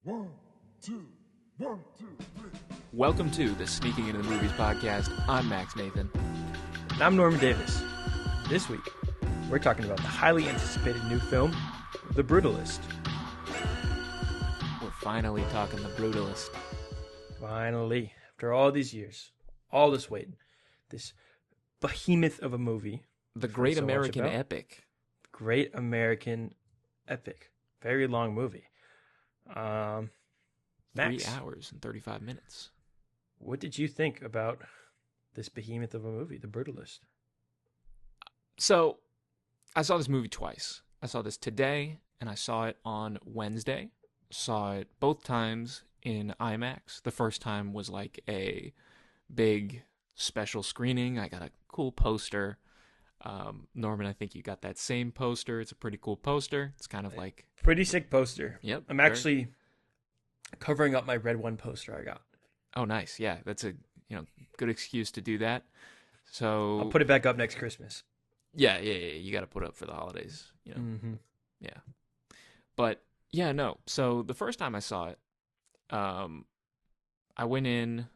One, two, one, two, three. Welcome to the Sneaking Into the Movies podcast. I'm Max Nathan. And I'm Norman Davis. This week, we're talking about the highly anticipated new film, The Brutalist. We're finally talking The Brutalist. Finally, after all these years, all this waiting, this behemoth of a movie. The Great so much American about. Epic. Great American Epic. Very long movie. 3 Max, hours and 35 minutes. what did you think about this behemoth of a movie, The Brutalist? So, I saw this movie twice. I saw this today, and I saw it on Wednesday. Saw it both times in IMAX. The first time was like a big special screening. I got a cool poster. Norman, I think you got that same poster. It's a pretty cool poster. It's kind of like... Pretty sick poster. Yep. I'm actually covering up my Red One poster I got. Oh, nice. Yeah, that's a good excuse to do that. So I'll put it back up next Christmas. yeah. You got to put up for the holidays. Mm-hmm. Yeah. But yeah, no. So the first time I saw it, I went in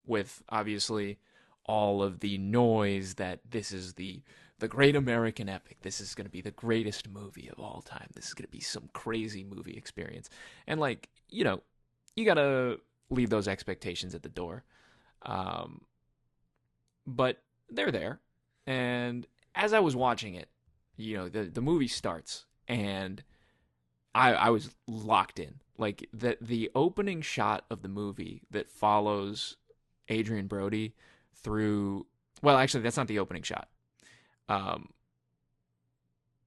with obviously all of the noise that this is the Great American Epic. This is going to be the greatest movie of all time. This is going to be some crazy movie experience. And like, you got to leave those expectations at the door. But they're there. And as I was watching it, the movie starts and I was locked in. Like the opening shot of the movie that follows Adrian Brody through, well, actually that's not the opening shot.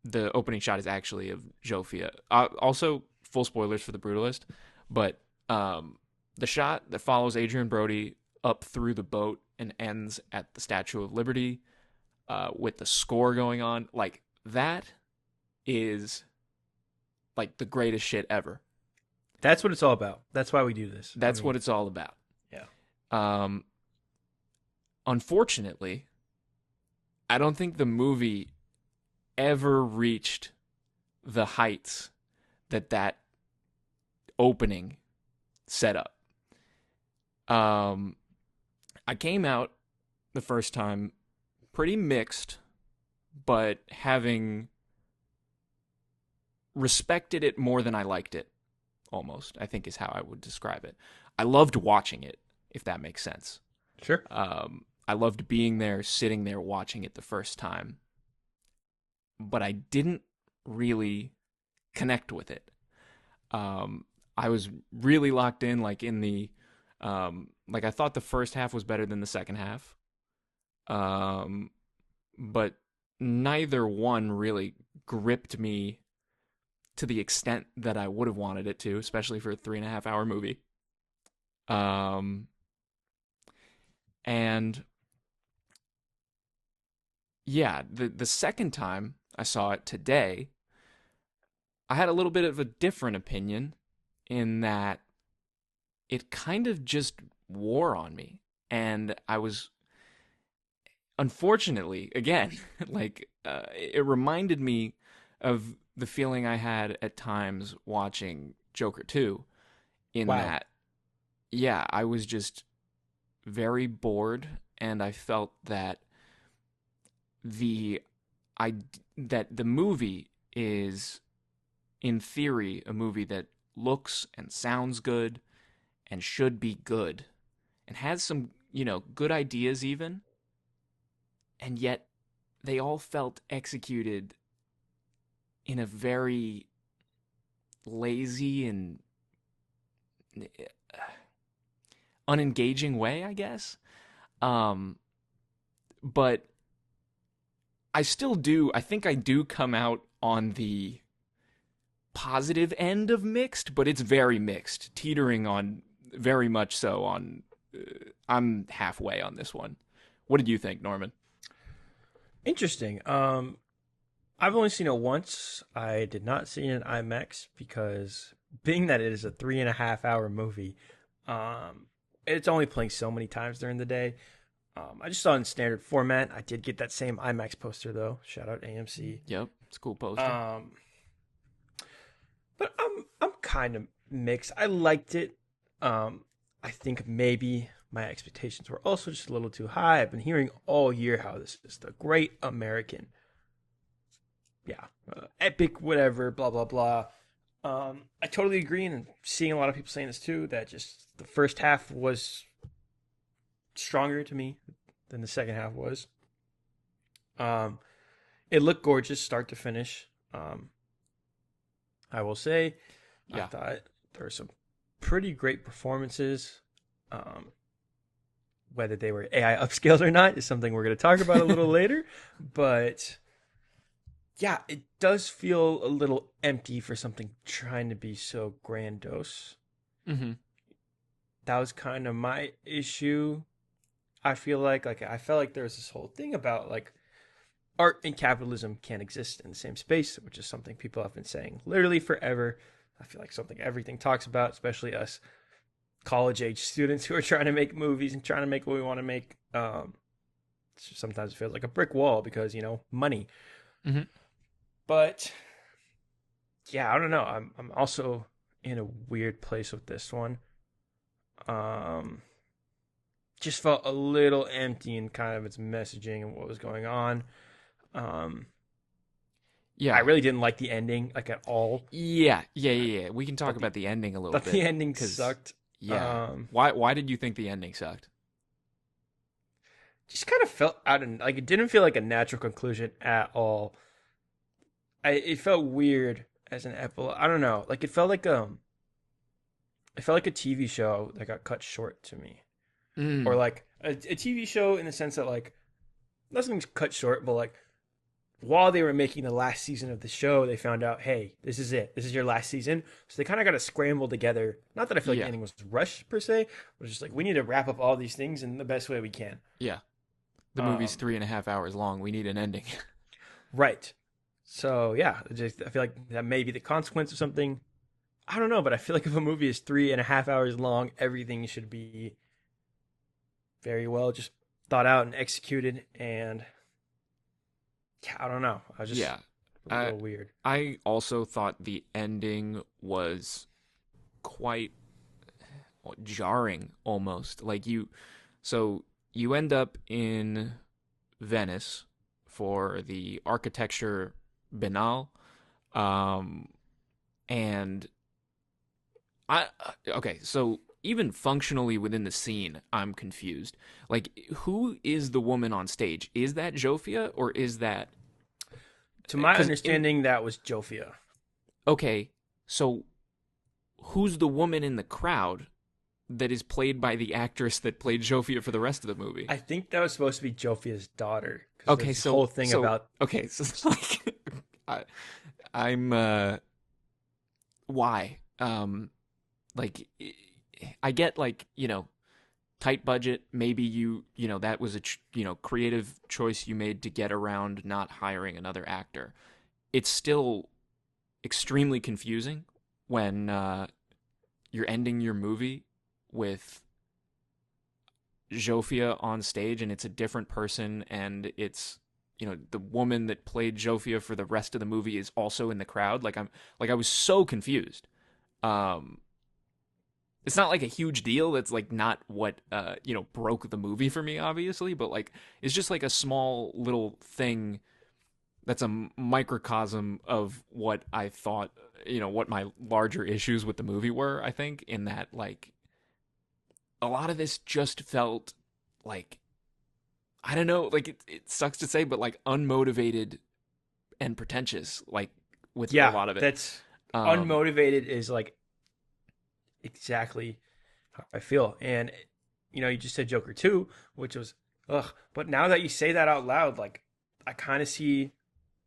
The opening shot is actually of Zofia. Also, full spoilers for The Brutalist, but the shot that follows Adrian Brody up through the boat and ends at the Statue of Liberty with the score going on, like that is like the greatest shit ever. That's what it's all about. That's why we do this. That's what it's all about. Yeah. Unfortunately, I don't think the movie ever reached the heights that opening set up. I came out the first time pretty mixed, but having respected it more than I liked it, almost, I think is how I would describe it. I loved watching it, if that makes sense. Sure. I loved being there, sitting there, watching it the first time. But I didn't really connect with it. I was really locked in, like in the, like I thought the first half was better than the second half. But neither one really gripped me to the extent that I would have wanted it to, especially for a 3.5 hour movie. And yeah, the second time I saw it today, I had a little bit of a different opinion in that it kind of just wore on me. And I was, unfortunately, again, like, it reminded me of the feeling I had at times watching Joker 2, in that, yeah, I was just very bored, and I felt that the movie is, in theory, a movie that looks and sounds good and should be good and has some, good ideas even, and yet they all felt executed in a very lazy and unengaging way, I guess. But I think I do come out on the positive end of mixed, but it's very mixed, teetering on very much so on, I'm halfway on this one. What did you think, Norman? Interesting. I've only seen it once. I did not see it in IMAX because being that it is a 3.5 hour movie, it's only playing so many times during the day. I just saw it in standard format. I did get that same IMAX poster though. Shout out AMC. Yep, it's a cool poster. But I'm kind of mixed. I liked it. I think maybe my expectations were also just a little too high. I've been hearing all year how this is the great American, yeah, epic, whatever, blah blah blah. I totally agree, and I'm seeing a lot of people saying this too. That just the first half was stronger to me than the second half was. Um, it looked gorgeous, start to finish. I will say, I Yeah. thought there were some pretty great performances. Um, whether they were AI upscaled or not is something we're going to talk about a little later. But yeah, it does feel a little empty for something trying to be so grandiose. Mm-hmm. That was kind of my issue. I feel like I felt like there was this whole thing about like art and capitalism can't exist in the same space, which is something people have been saying literally forever. I feel like something everything talks about, especially us college age students who are trying to make movies and trying to make what we want to make. Sometimes it feels like a brick wall because money. Mm-hmm. But yeah, I don't know. I'm also in a weird place with this one. Um, just felt a little empty in kind of its messaging and what was going on. Um, I Yeah. really didn't like the ending like at all. Yeah. We can talk Thought the about the ending a little thought bit the ending because sucked. yeah. Why did you think the ending sucked? Just kind of felt out of like it didn't feel like a natural conclusion at all. It felt weird as an epilogue. I don't know. Like it felt like a TV show that got cut short to me, or Mm. like a TV show in the sense that like nothing's cut short, but like while they were making the last season of the show, they found out, hey, this is it. This is your last season. So they kind of got to scramble together. Not that I feel like Yeah. anything was rushed per se, but just like we need to wrap up all these things in the best way we can. Yeah. The movie's Um, 3.5 hours long. We need an ending. right. So yeah, I feel like that may be the consequence of something. I don't know, but I feel like if a movie is 3.5 hours long, everything should be very well just thought out and executed. And yeah, I don't know. I was just Yeah. a I little weird. I also thought the ending was quite jarring almost. So you end up in Venice for the architecture biennale. Um and okay, so even functionally within the scene, I'm confused. Like, who is the woman on stage? Is that Jofia or is that To my because in understanding, that was Jofia. okay, so who's the woman in the crowd that is played by the actress that played Jofia for the rest of the movie? I think that was supposed to be Jofia's daughter. Because Okay, there's this whole thing about. okay, so like I, I'm why like I get like tight budget, maybe that was a creative choice you made to get around not hiring another actor. It's still extremely confusing when you're ending your movie with Jofia on stage and it's a different person, and it's the woman that played Jofia for the rest of the movie is also in the crowd. I was so confused. um it's not like a huge deal. That's like not what broke the movie for me, obviously, but like it's just like a small little thing that's a microcosm of what I thought, what my larger issues with the movie were. I think in that like a lot of this just felt like, I don't know, like it sucks to say, but like unmotivated and pretentious, like with a Yeah, lot of it. that's Um, unmotivated is like exactly how I feel. And you just said Joker 2, which was ugh. But now that you say that out loud, like I kind of see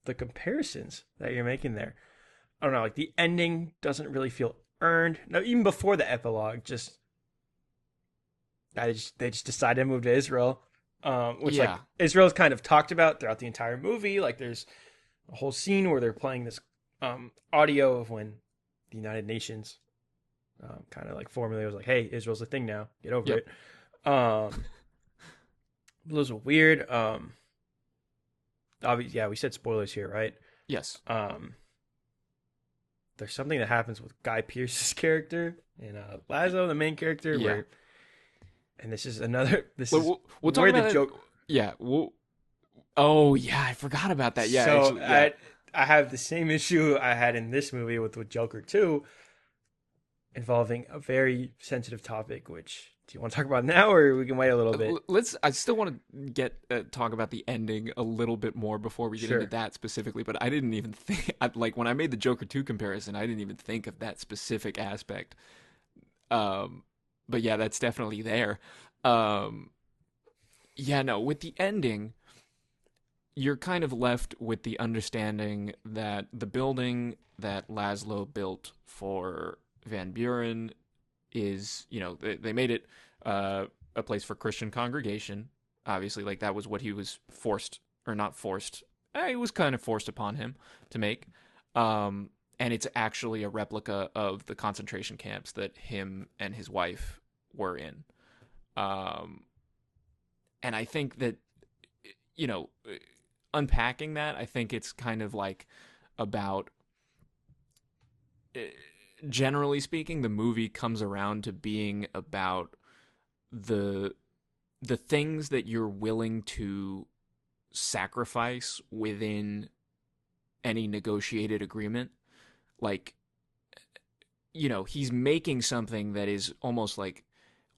the comparisons that you're making there. I don't know, like the ending doesn't really feel earned. No, even before the epilogue, just they just decided to move to Israel, which like yeah, Israel's kind of talked about throughout the entire movie. Like there's a whole scene where they're playing this audio of when the United Nations kind of like formally was like, "Hey, Israel's a thing now. Get over yep, it." Um, those are weird. Obviously, yeah, we said spoilers here, right? yes, Um, there's something that happens with Guy Pearce's character and Laszlo, the main character, Yeah. where, and this is another, this is We'll talk where about the it. joke. Yeah. Oh yeah, I forgot about that. Yeah, So actually, yeah. I have the same issue I had in this movie with Joker 2, involving a very sensitive topic. Which, do you want to talk about now, or we can wait a little bit? Let's. I still want to get talk about the ending a little bit more before we get into Sure. that specifically. But I didn't even think. Like when I made the Joker 2 comparison, I didn't even think of that specific aspect. But yeah, that's definitely there. Yeah, no, with the ending, you're kind of left with the understanding that the building that Laszlo built for Van Buren is, they made it a place for Christian congregation. Obviously, like that was what he was forced, or not forced. It was kind of forced upon him to make. And it's actually a replica of the concentration camps that him and his wife were in. And I think that, you know, unpacking that, I think it's kind of like about, generally speaking, the movie comes around to being about the things that you're willing to sacrifice within any negotiated agreement. Like, he's making something that is almost like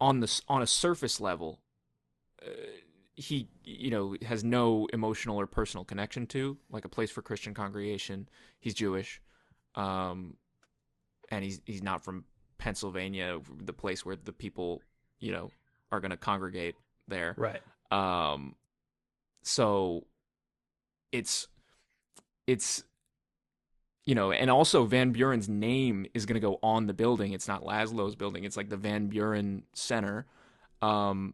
on a surface level, he has no emotional or personal connection to, like a place for Christian congregation. He's Jewish, and he's not from Pennsylvania, the place where the people are going to congregate there. Right. So it's and also Van Buren's name is going to go on the building. It's not Laszlo's building. It's like the Van Buren Center. And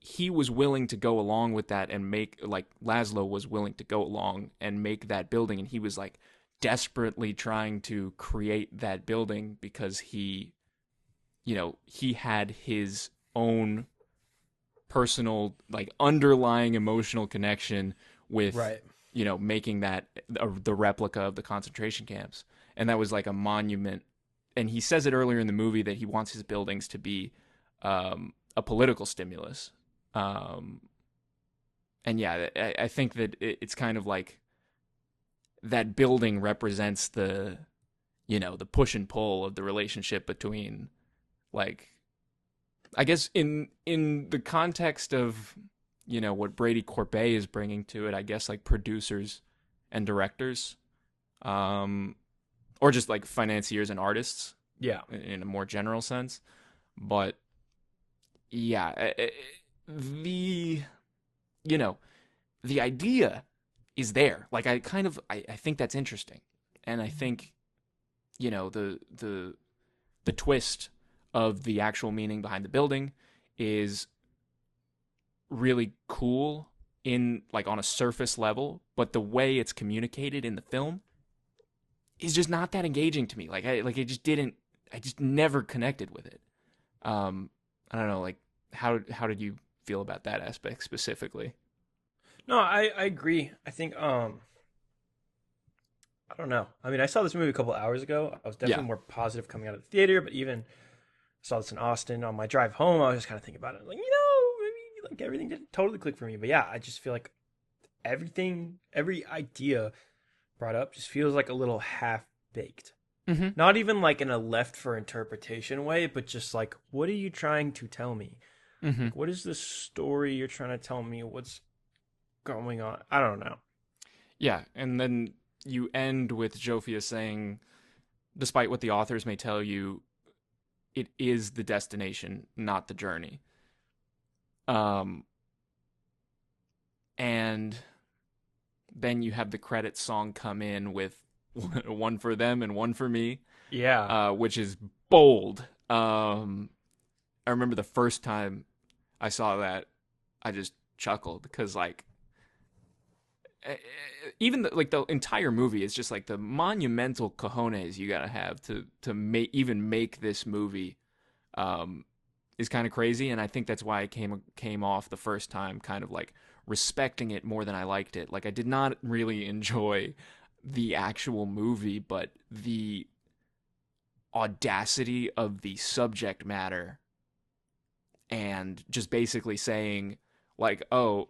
he was willing to go along with that and Laszlo was willing to go along and make that building. And he was like desperately trying to create that building because he had his own personal, like, underlying emotional connection with, Right. making that the replica of the concentration camps. And that was like a monument. And he says it earlier in the movie that he wants his buildings to be a political stimulus. And yeah, I think that it's kind of like that building represents the push and pull of the relationship between, like, I guess in the context of what Brady Corbet is bringing to it, I guess, like, producers and directors, or just like financiers and artists, Yeah. in a more general sense. But yeah, the the idea is there. Like, I think that's interesting, and I think the twist of the actual meaning behind the building is really cool in, like, on a surface level, but the way it's communicated in the film is just not that engaging to me. I just never connected with it. I don't know, like, how did you feel about that aspect specifically? No, I agree. I think I don't know. I mean, I saw this movie a couple hours ago. I was definitely Yeah. more positive coming out of the theater, but even saw this in Austin on my drive home. I was just kind of thinking about it, like, maybe like everything didn't totally click for me. But yeah, I just feel like every idea brought up just feels like a little half baked. Mm-hmm. Not even like in a left for interpretation way, but just like, what are you trying to tell me? Mm-hmm. Like, what is the story you're trying to tell me? What's going on? I don't know. Yeah, and then you end with Jofia saying, despite what the authors may tell you, it is the destination, not the journey. And then you have the credits song come in with one for them and one for me, Yeah. which is bold. I remember the first time I saw that, I just chuckled because, like, even the entire movie is just like the monumental cojones you gotta have to make this movie is kind of crazy. And I think that's why I came off the first time kind of like respecting it more than I liked it. Like, I did not really enjoy the actual movie, but the audacity of the subject matter and just basically saying like, "Oh,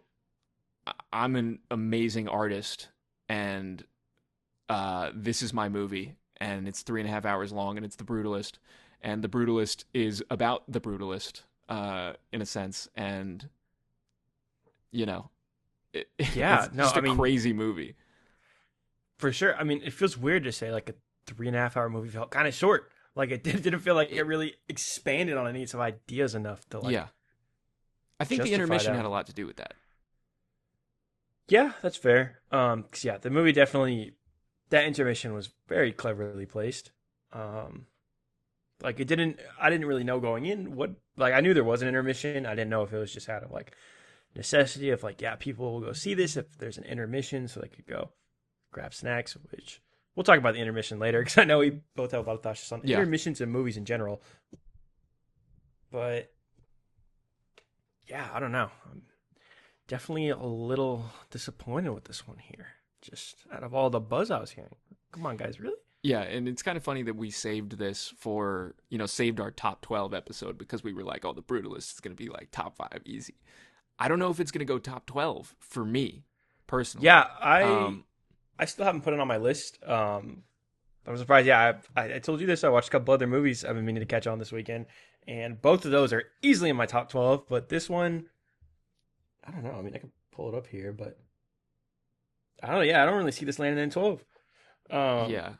I'm an amazing artist and this is my movie and it's 3.5 hours long and it's The Brutalist and The Brutalist is about the brutalist in a sense and you know Yeah, it's no, just I a mean, crazy movie. for sure. I mean, it feels weird to say like a 3.5 hour movie felt kind of short. Like didn't feel like it It, really expanded on any of its ideas enough to like yeah, I think the justify intermission that. had a lot to do with that. Yeah, that's fair. 'Cause yeah, the movie definitely that intermission was very cleverly placed. Um, like I didn't really know going in what, like I knew there was an intermission. I didn't know if it was just out of like necessity of like, yeah, people will go see this if there's an intermission so they could go grab snacks, which we'll talk about the intermission later because I know we both have a lot of thoughts just on Yeah, intermissions in movies in general. But yeah, I don't know. I'm definitely a little disappointed with this one here. Just out of all the buzz I was hearing. Come on, guys, really? yeah, and it's kind of funny that we saved this for saved our top 12 episode because we were like, oh, The Brutalist is going to be like top 5 easy. I don't know if it's going to go top 12 for me personally. Yeah, Um, I still haven't put it on my list. I'm surprised. Yeah, I told you this. I watched a couple other movies I've been meaning to catch on this weekend, and both of those are easily in my top 12. But this one, I don't know. I mean, I can pull it up here, but I don't know. Yeah, I don't really see this landing in 12. Um, yeah,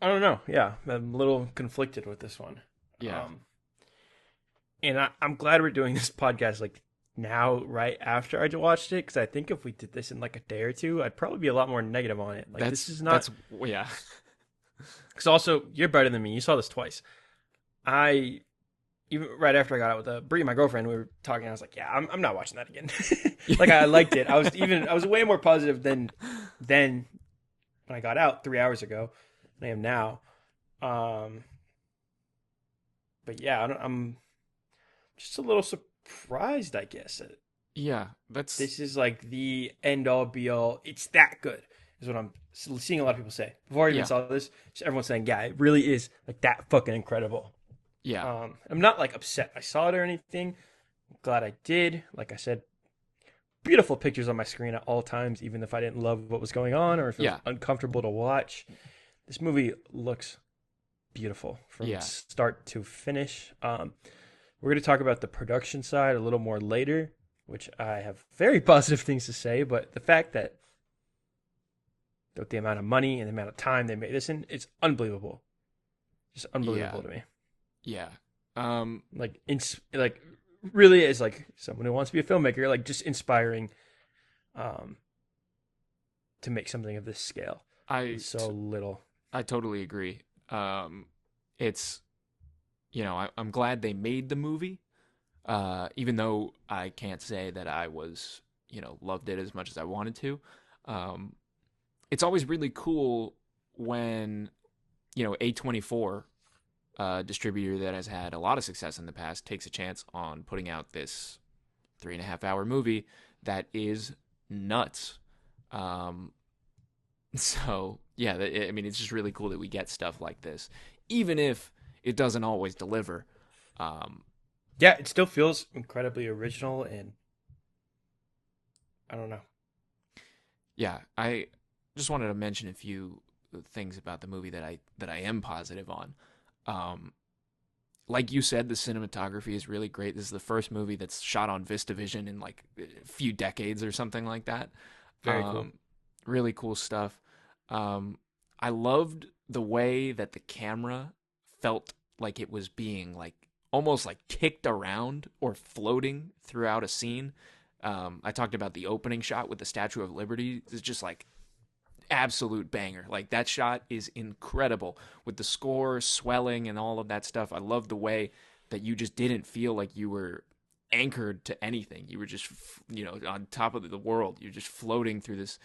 I don't know. Yeah, I'm a little conflicted with this one. yeah, Um, and I'm glad we're doing this podcast like now, right after I watched it, because I think if we did this in like a day or two, I'd probably be a lot more negative on it. Like this is not. that's yeah, Because also, you're better than me. You saw this twice. I even right after I got out with Bree, my girlfriend, we were talking. I was like, "Yeah, I'm not watching that again." Like I liked it. I was way more positive than when I got out 3 hours ago than I am now. Um, but yeah, I'm just a little surprised, I guess. That yeah. That's this is like the end all be all. It's that good, is what I'm seeing a lot of people say. Before I even yeah, saw this, everyone's saying, "Yeah, it really is like that fucking incredible." yeah, I'm not like upset I saw it or anything. I'm glad I did. Like I said, beautiful pictures on my screen at all times, even if I didn't love what was going on or if it was yeah, uncomfortable to watch. This movie looks beautiful from yeah. start to finish. We're going to talk about the production side a little more later, which I have very positive things to say. But the fact that with the amount of money and the amount of time they made this in, it's unbelievable. Just Yeah, unbelievable to me. yeah. Like like really is like someone who wants to be a filmmaker, like just inspiring um to make something of this scale I with so little. I totally agree. It's I'm glad they made the movie. Even though I can't say that I was loved it as much as I wanted to. Um, it's always really cool when A24 distributor that has had a lot of success in the past takes a chance on putting out this 3.5 hour movie that is nuts. Um, so yeah, I mean, it's just really cool that we get stuff like this, even if it doesn't always deliver. Um, Yeah, it still feels incredibly original, and I don't know. yeah, I just wanted to mention a few things about the movie that I am positive on. Um, like you said, the cinematography is really great. This is the first movie that's shot on VistaVision in like a few decades or something like that. Very cool. Really cool stuff. I loved the way that the camera felt like it was being like almost like kicked around or floating throughout a scene. I talked about the opening shot with the Statue of Liberty. It's just like absolute banger. Like that shot is incredible with the score swelling and all of that stuff. I love the way that you just didn't feel like you were anchored to anything. You were just on top of the world. You're just floating through this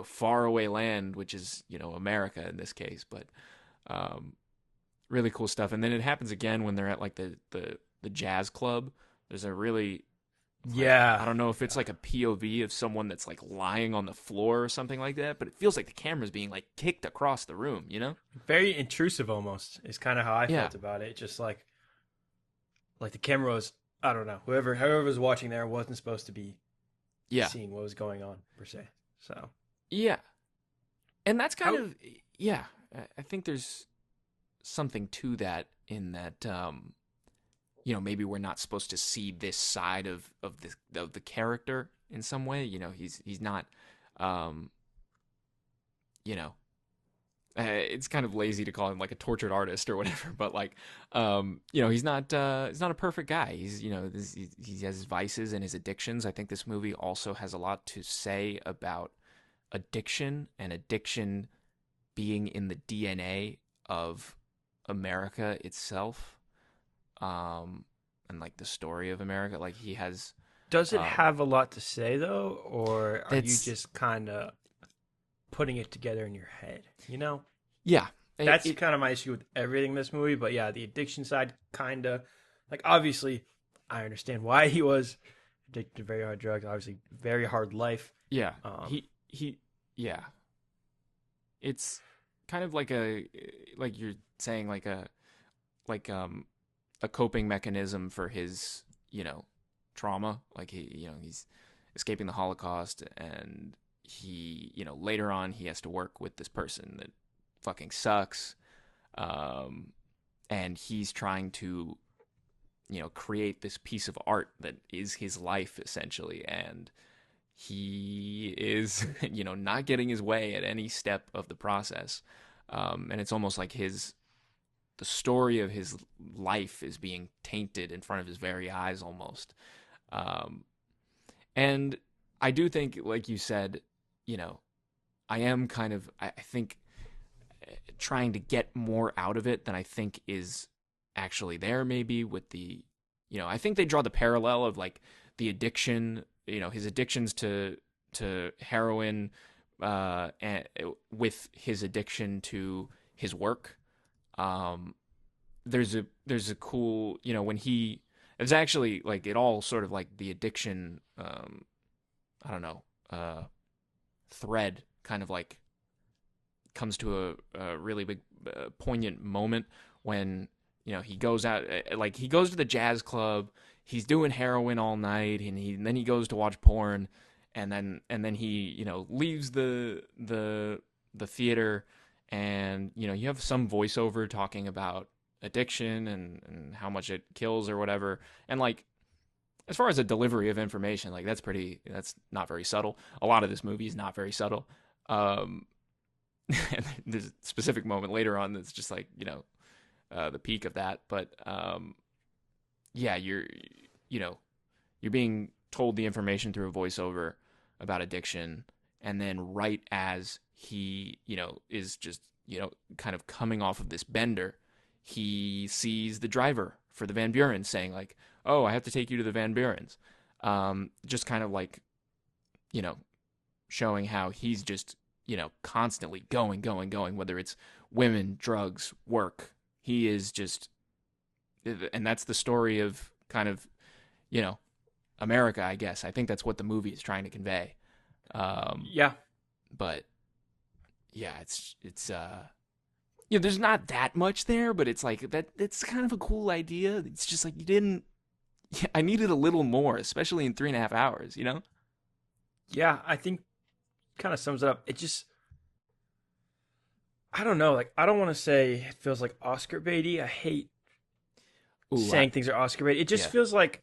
far away land, which is America in this case. But really cool stuff. And then it happens again when they're at like the jazz club. There's a really Like, Yeah. I don't know if it's like a POV of someone that's like lying on the floor or something like that, but it feels like the camera's being like kicked across the room, you know? Very intrusive almost is kind of how I Yeah. felt about it. Just like the camera was, I don't know, however was watching there wasn't supposed to be Yeah. seeing what was going on per se. So Yeah. And that's kind how of, yeah, I think there's something to that in that, maybe we're not supposed to see this side of the character in some way. He's not, um, you know, it's kind of lazy to call him like a tortured artist or whatever, but like, he's not a perfect guy. He has his vices and his addictions. I think this movie also has a lot to say about addiction and addiction being in the DNA of America itself, and like the story of America. Like he has, does it um, have a lot to say though, or are you that's just kind of putting it together in your head? You know, yeah, that's kind of my issue with everything in this movie. But yeah, the addiction side, kind of like obviously, I understand why he was addicted to very hard drugs. Obviously, very hard life. yeah, Um, yeah. It's kind of like you're saying like a coping mechanism for his trauma. Like he's escaping the Holocaust, and he later on he has to work with this person that fucking sucks, um and he's trying to create this piece of art that is his life essentially, and he is not getting his way at any step of the process, and it's almost like the story of his life is being tainted in front of his very eyes almost. um and I do think, like you said, you know I am kind of, I think, trying to get more out of it than I think is actually there, maybe with I think they draw the parallel of like the addiction, his addictions to heroin, and with his addiction to his work. Um, there's a cool, when it's actually like it all sort of like the addiction, I don't know, thread kind of like comes to a really big, poignant moment when he goes out, like he goes to the jazz club, he's doing heroin all night, and then he goes to watch porn, and then he leaves the theater, and you have some voiceover talking about addiction and how much it kills or whatever, and like as far as a delivery of information, like that's not very subtle. A lot of this movie is not very subtle. um and there's a specific moment later on that's just like the peak of that. But yeah, you know you're being told the information through a voiceover about addiction, and then right as he is just kind of coming off of this bender, he sees the driver for the Van Buren saying like, "Oh, I have to take you to the Van Burens," just kind of like you know showing how he's just constantly going, whether it's women, drugs, work. He is just, and that's the story of kind of, you know, America, I guess. I think that's what the movie is trying to convey. Um, yeah, but yeah, there's not that much there, but it's like that. It's kind of a cool idea. It's just like you didn't. Yeah, I needed a little more, especially in 3.5 hours. yeah. I think kind of sums it up. It just, I don't know. Like, I don't want to say it feels like Oscar baity. I hate Ooh, saying things are Oscar baity. It just yeah. feels like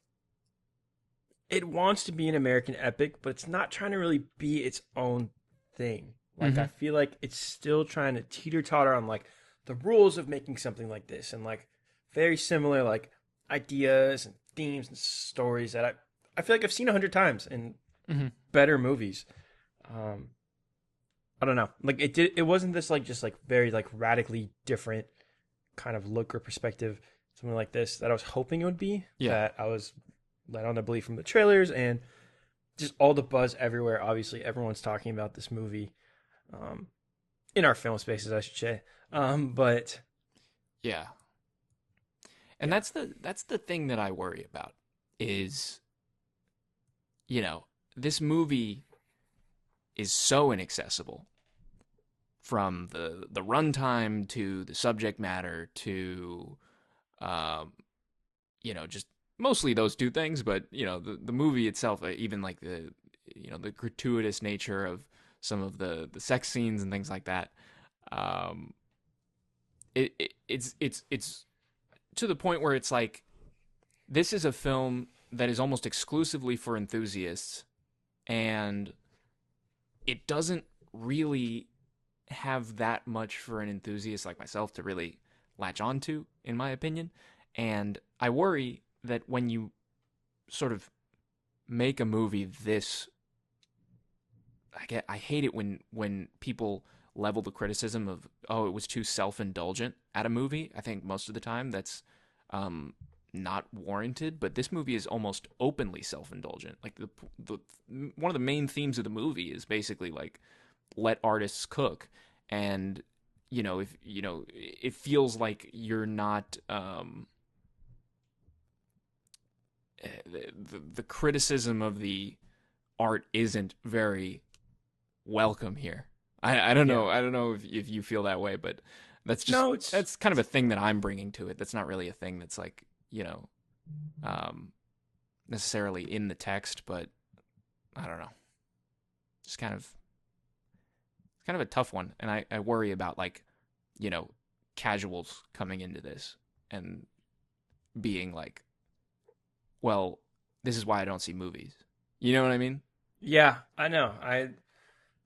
it wants to be an American epic, but it's not trying to really be its own thing. Like, I Mm-hmm. feel like it's still trying to teeter totter on like the rules of making something like this, and like very similar like ideas and themes and stories that I feel like I've seen 100 times in Mm-hmm. better movies. Um, I don't know. Like it wasn't this like just like very like radically different kind of look or perspective, something like this that I was hoping it would be. Yeah. That I was led on to believe from the trailers and just all the buzz everywhere. Obviously, everyone's talking about this movie, um, in our film spaces, I should say. But Yeah. And yeah, that's the thing that I worry about is you know, this movie is so inaccessible, from the runtime to the subject matter to um, just mostly those two things. But the movie itself, even like the gratuitous nature of some of the sex scenes and things like that. Um, it's to the point where it's like, this is a film that is almost exclusively for enthusiasts, and it doesn't really have that much for an enthusiast like myself to really latch onto, in my opinion. And I worry that when you sort of make a movie this, I hate it when people level the criticism of, oh, it was too self-indulgent at a movie. I think most of the time that's not warranted, but this movie is almost openly self-indulgent. Like the one of the main themes of the movie is basically like, let artists cook. And if it feels like you're not the criticism of the art isn't very welcome here. I don't know. Yeah. I don't know if you feel that way, but No, it's that's kind of a thing that I'm bringing to it. That's not really a thing that's like, necessarily in the text, but I don't know. It's kind of a tough one, and I worry about, like, casuals coming into this and being like, well, this is why I don't see movies. You know what I mean? yeah, I know.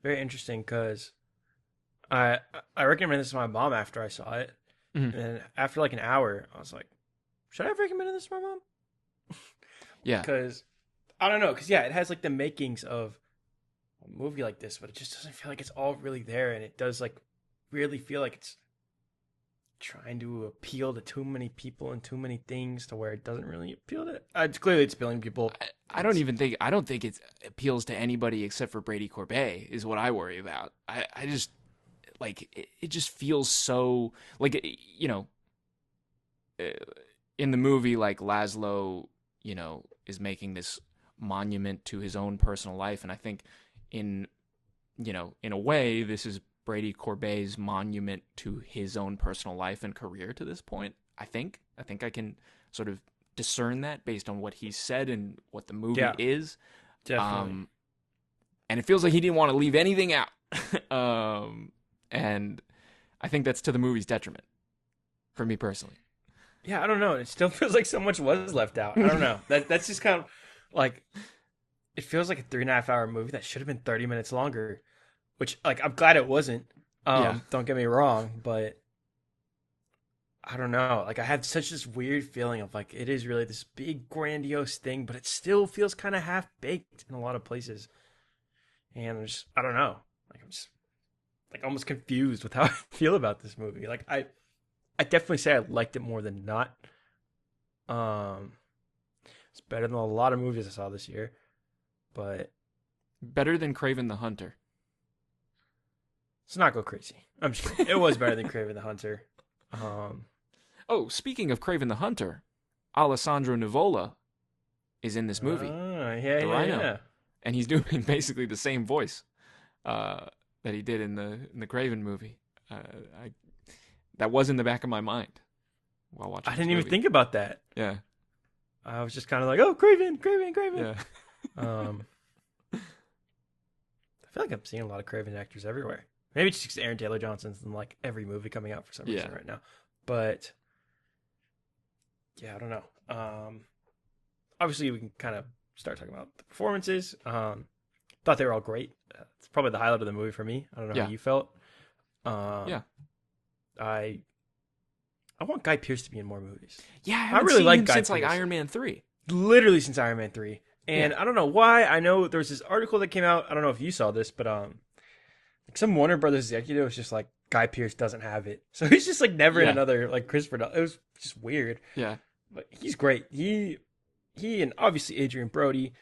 Very interesting because I recommended this to my mom after I saw it, Mhm. and after like an hour, I was like, should I have recommended this to my mom? Yeah. Because I don't know. Because yeah, it has like the makings of a movie like this, but it just doesn't feel like it's all really there, and it does like really feel like it's trying to appeal to too many people and too many things to where it doesn't really appeal to. It's clearly it's appealing to people. I don't think it appeals to anybody except for Brady Corbet is what I worry about. I just, like, it just feels so like, uh, in the movie, like, Laszlo, is making this monument to his own personal life, and I think in in a way, this is Brady Corbet's monument to his own personal life and career to this point. I think I can sort of discern that based on what he said and what the movie Yeah, is. definitely. And it feels like he didn't want to leave anything out. And I think that's to the movie's detriment, for me personally. Yeah, I don't know. It still feels like so much was left out. I don't know. That's just kind of like, it feels like a 3.5 hour movie that should have been 30 minutes longer. Which, like, I'm glad it wasn't. Yeah. Don't get me wrong, but I don't know. Like, I had such this weird feeling of like, it is really this big grandiose thing, but it still feels kind of half baked in a lot of places. And I don't know. Like, I'm just like almost confused with how I feel about this movie. Like, I definitely say I liked it more than not. Um, it's better than a lot of movies I saw this year, but Better than Craven the Hunter. let's not go crazy. I'm just kidding. It was better than Craven the Hunter. Um, Oh, speaking of Craven the Hunter, Alessandro Nivola is in this movie, yeah, the yeah, Rhino, yeah. and he's doing basically the same voice that he did in the Craven movie. I That was in the back of my mind while watching I this didn't even movie. think about that. Yeah, I was just kind of like, oh, Craven, Craven, Craven. yeah. I feel like I'm seeing a lot of Craven actors everywhere. Maybe it's just 'cause Aaron Taylor Johnson's in like every movie coming out for some reason Yeah. right now. But yeah, I don't know. Obviously, we can kind of start talking about the performances. Thought they were all great. It's probably the highlight of the movie for me. I don't know Yeah. how you felt. Yeah. I want Guy Pearce to be in more movies. Yeah, I haven't really seen like him Guy since like Pearce. Iron Man 3. Literally since Iron Man 3. And Yeah. I don't know why. I know there was this article that came out. I don't know if you saw this, but like some Warner Brothers executive was just like, Guy Pearce doesn't have it. So he's just like never in Yeah. another like Christopher Nolan. It was just weird. Yeah. But he's great. He and obviously Adrian Brody,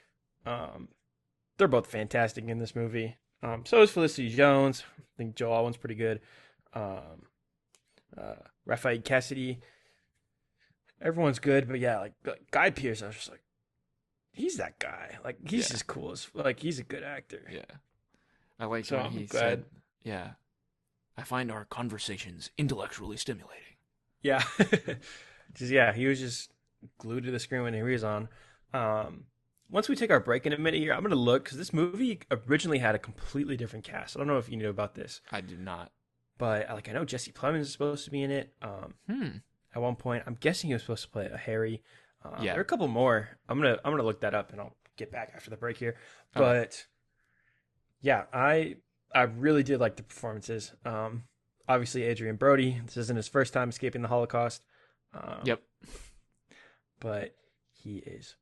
they're both fantastic in this movie. So is Felicity Jones. I think Joe Alwyn's pretty good. Raphael Cassidy. Everyone's good, but yeah, like Guy Pearce, I was just like, he's that guy. Like he's Yeah. just cool as like he's a good actor. Yeah. I like So when I'm he glad. said, yeah, I find our conversations intellectually stimulating. Yeah. He was just glued to the screen when he was on. Um, Once we take our break in a minute here, I'm gonna look because this movie originally had a completely different cast. I don't know if you knew about this, I do not. but like I know Jesse Plemons is supposed to be in it. Hmm. At one point, I'm guessing he was supposed to play a Harry. Yeah. There are a couple more. I'm gonna look that up and I'll get back after the break here. Okay. But yeah, I really did like the performances. Obviously Adrian Brody. This isn't his first time escaping the Holocaust. Yep. But he's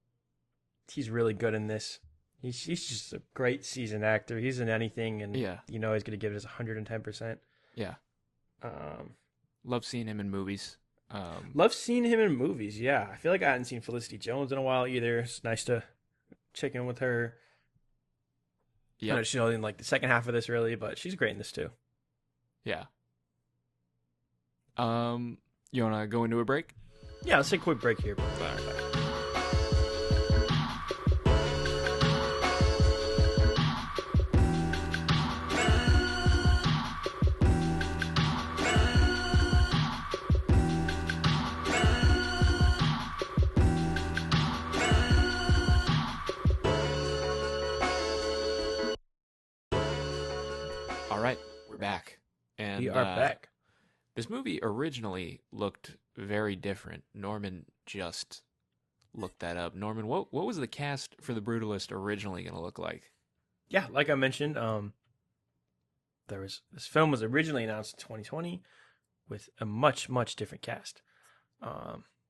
really good in this. He's just a great seasoned actor. He's in anything, and Yeah. you know he's gonna give it his 110%. Yeah. Um, Love seeing him in movies. Love seeing him in movies. Yeah, I feel like I hadn't seen Felicity Jones in a while either. It's nice to check in with her. I know Yep. she's only in like the second half of this really, but she's great in this too. Yeah. You want to go into a break? Yeah, let's take a quick break here. All right, we're back. And We are back. this movie originally looked very different. Norman just looked that up. Norman, what was the cast for The Brutalist originally going to look like? Yeah, like I mentioned, this film was originally announced in 2020 with a much different cast.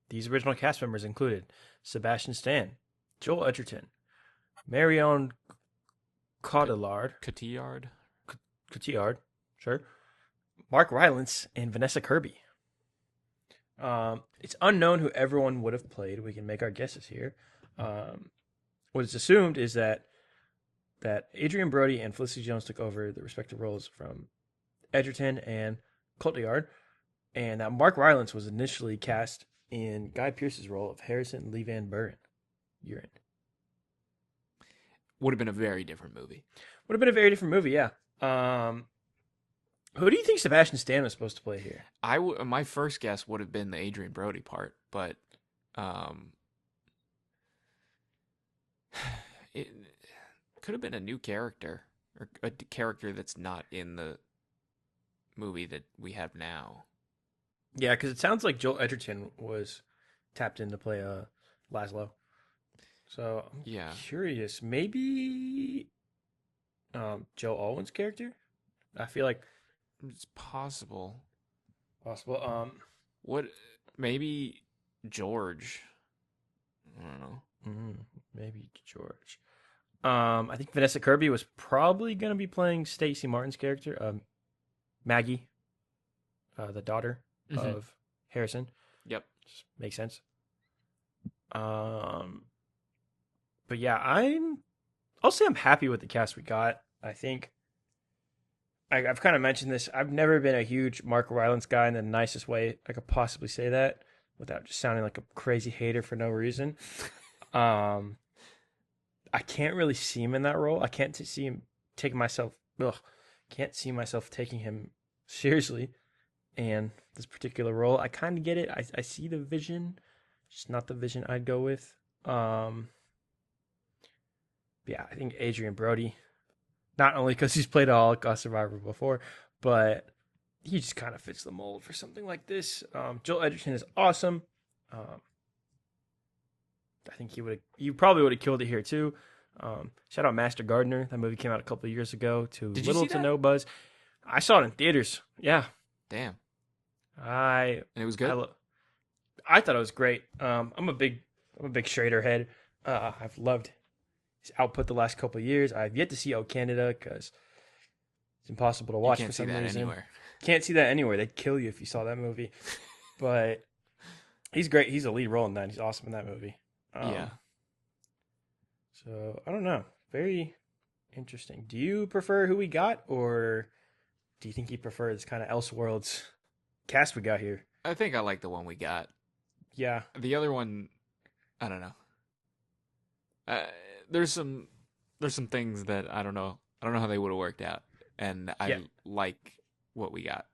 These original cast members included Sebastian Stan, Joel Edgerton, Marion Cotillard, Cotillard, sure, Mark Rylance, and Vanessa Kirby. It's unknown who everyone would have played. We can make our guesses here. What is assumed is that Adrian Brody and Felicity Jones took over the respective roles from Edgerton and Cotillard, and that Mark Rylance was initially cast in Guy Pearce's role of Harrison Lee Van Buren. Urine. Would have been a very different movie. Would have been a very different movie, yeah. Who do you think Sebastian Stan was supposed to play here? My first guess would have been the Adrian Brody part, but it could have been a new character or a character that's not in the movie that we have now. Yeah, because it sounds like Joel Edgerton was tapped in to play Laszlo. So I'm Yeah. curious. Maybe Joe Alwyn's character? I feel like It's possible. possible. What? Maybe George. I don't know. Maybe George. I think Vanessa Kirby was probably going to be playing Stacey Martin's character, Maggie, the daughter of Harrison. Yep. Just makes sense. But yeah, I'll say I'm happy with the cast we got. I think I've kind of mentioned this. I've never been a huge Mark Rylance guy in the nicest way I could possibly say that without just sounding like a crazy hater for no reason. I can't really see him in that role. I can't see him taking myself. Can't see myself taking him seriously. And this particular role, I kind of get it. I see the vision, just not the vision I'd go with. Yeah, I think Adrian Brody, not only because he's played a Holocaust survivor before, but he just kind of fits the mold for something like this. Joel Edgerton is awesome. I think he probably would have killed it here too. Shout out Master Gardener. That movie came out a couple of years ago to Did you little see to that? no buzz. I saw it in theaters. Yeah, Damn. I And it was good. I thought it was great. I'm a big Schrader head. I've loved his output the last couple of years. I've yet to see Oh Canada because it's impossible to watch you can't for some see that reason. anywhere. Can't see that anywhere. They'd kill you if you saw that movie. But he's great. He's a lead role in that. He's awesome in that movie. Yeah. So I don't know. Very interesting. Do you prefer who we got, or do you think you prefer this kind of Elseworlds cast we got here? I think I like the one we got. Yeah. The other one, I don't know. uh, there's some things that I don't know. I don't know how they would have worked out, and Yeah. I like what we got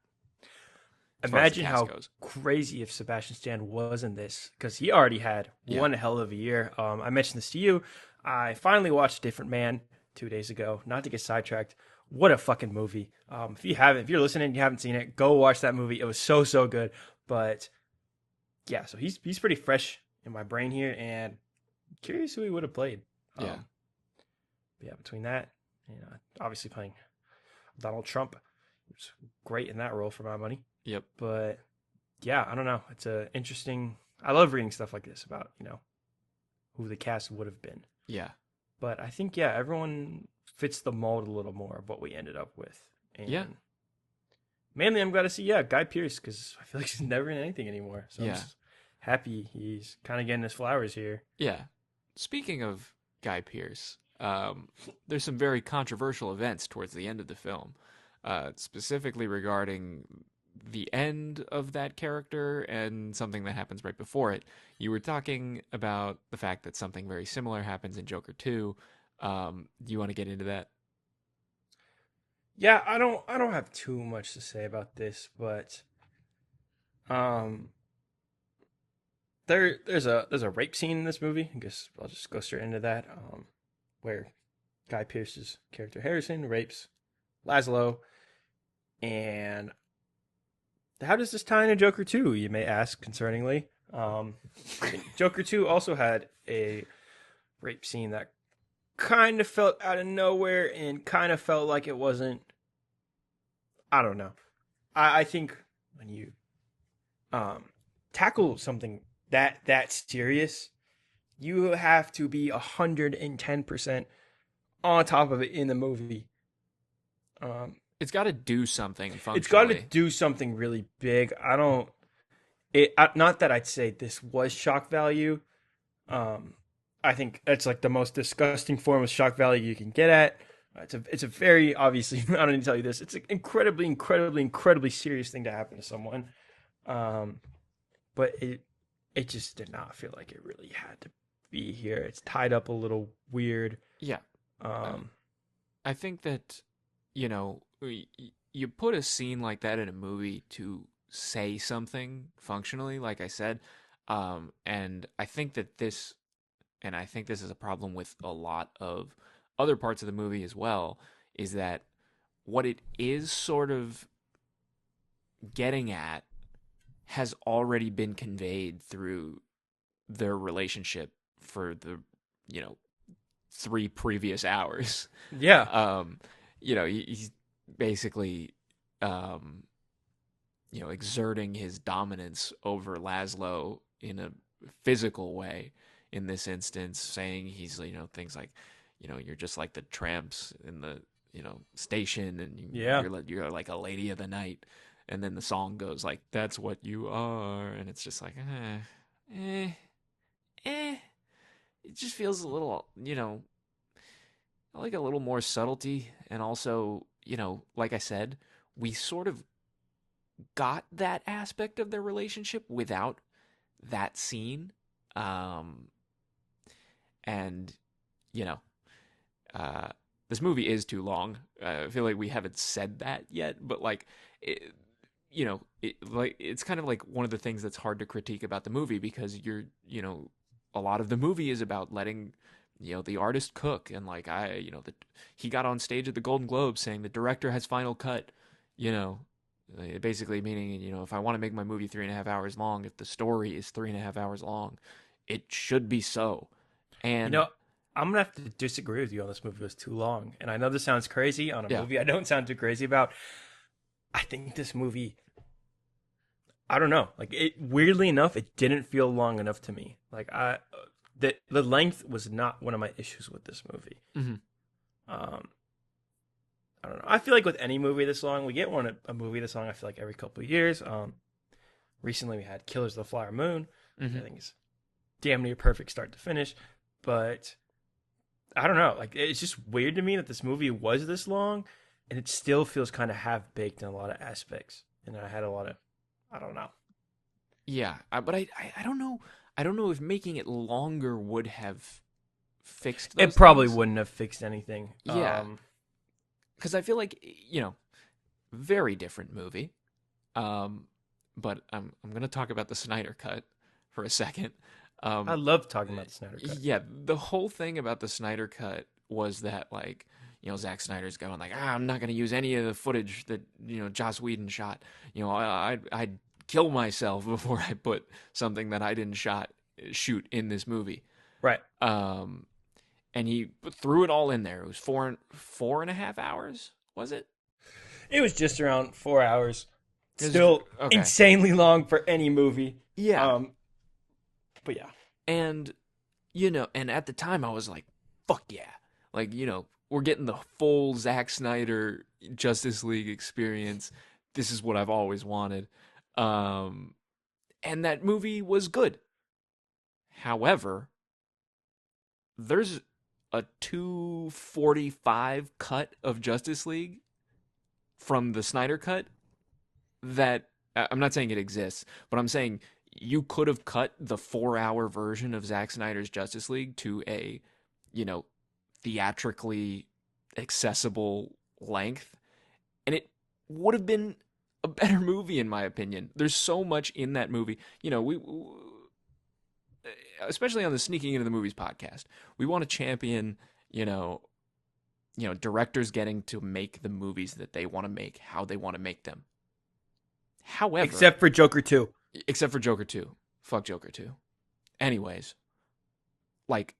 as far as the Imagine cast how goes. crazy if Sebastian Stan was in this, because he already had Yeah, one hell of a year. I mentioned this to you. I finally watched Different Man 2 days ago. Not to get sidetracked. What a fucking movie! If you're listening, and you haven't seen it, go watch that movie. It was so good. But yeah, so he's pretty fresh in my brain here, and curious who he would have played. yeah, But yeah, between that, obviously playing Donald Trump, he was great in that role for my money. yep, But yeah, I don't know. It's a interesting. I love reading stuff like this about who the cast would have been. yeah, But I think everyone fits the mold a little more of what we ended up with. And yeah, mainly, I'm glad to see Guy Pearce, because I feel like he's never in anything anymore. So I'm yeah, just happy he's kind of getting his flowers here. yeah. Speaking of Guy Pearce, there's some very controversial events towards the end of the film, specifically regarding the end of that character and something that happens right before it. You were talking about the fact that something very similar happens in Joker 2. Do you want to get into that? Yeah, I don't have too much to say about this, but um, there's a rape scene in this movie. I guess I'll just go straight into that. Where Guy Pearce's character Harrison rapes Laszlo, and how does this tie into Joker 2, you may ask concerningly. Joker 2 also had a rape scene that kind of felt out of nowhere and kind of felt like it wasn't. I don't know. I think when you tackle something that serious, you have to be 110% on top of it in the movie. It's got to do something It's got to functionally. do something really big. Not that I'd say this was shock value. I think it's like the most disgusting form of shock value you can get at. It's a very obviously I don't need to tell you this. It's an incredibly serious thing to happen to someone. But it just did not feel like it really had to be here. It's tied up a little weird. Yeah. Um, I think that, you put a scene like that in a movie to say something functionally, like I said. And I think that I think this is a problem with a lot of other parts of the movie as well, is that what it is sort of getting at has already been conveyed through their relationship for the, you know, 3 previous hours. yeah, He's basically, exerting his dominance over Laszlo in a physical way in this instance, saying he's, things like, you're just like the tramps in the, station, and yeah. you're like a lady of the night. And then the song goes like, that's what you are. And it's just like, it just feels a little, like a little more subtlety. And also, like I said, we sort of got that aspect of their relationship without that scene. And, you know, this movie is too long. I feel like we haven't said that yet, but like, it's kind of like one of the things that's hard to critique about the movie, because a lot of the movie is about letting, the artist cook. And like, he got on stage at the Golden Globes saying the director has final cut, basically meaning, if I want to make my movie 3.5 hours long, if the story is 3.5 hours long, it should be so. And I'm gonna have to disagree with you on this movie. It was too long, and I know this sounds crazy on a yeah, movie I don't sound too crazy about. I think this movie, I don't know, like weirdly enough, it didn't feel long enough to me. Like the length was not one of my issues with this movie. mm-hmm. I don't know. I feel like with any movie this long, we get a movie this long. I feel like every couple of years. Recently we had Killers of the Flower Moon. Mm-hmm. I think it's damn near perfect start to finish, but I don't know. Like, it's just weird to me that this movie was this long, and it still feels kind of half baked in a lot of aspects. And I had a lot of, I don't know. Yeah, but I don't know. I don't know if making it longer would have fixed those It probably things. wouldn't have fixed anything. Yeah, because I feel like, very different movie. But I'm gonna talk about the Snyder Cut for a second. I Um, love talking about the Snyder Cut. yeah, the whole thing about the Snyder Cut was that, like, Zack Snyder's going like, I'm not gonna use any of the footage that Joss Whedon shot. I'd kill myself before I put something that I didn't shoot in this movie. Right. Um, and he threw it all in there. It was 4.5 hours, was it? It was just around 4 hours. It was- Still okay. insanely long for any movie. Yeah. But yeah. And, and at the time I was like, fuck yeah. Like, we're getting the full Zack Snyder Justice League experience. This is what I've always wanted. And that movie was good. However, there's a 2:45 cut of Justice League from the Snyder Cut that I'm not saying it exists, but I'm saying you could have cut the 4-hour version of Zack Snyder's Justice League to a, theatrically accessible length, and it would have been a better movie in my opinion. There's so much in that movie. We especially on the Sneaking Into the Movies podcast, we want to champion, directors getting to make the movies that they want to make, how they want to make them. However, Except for Joker 2. Except for Joker 2. Fuck Joker 2. Anyways, like,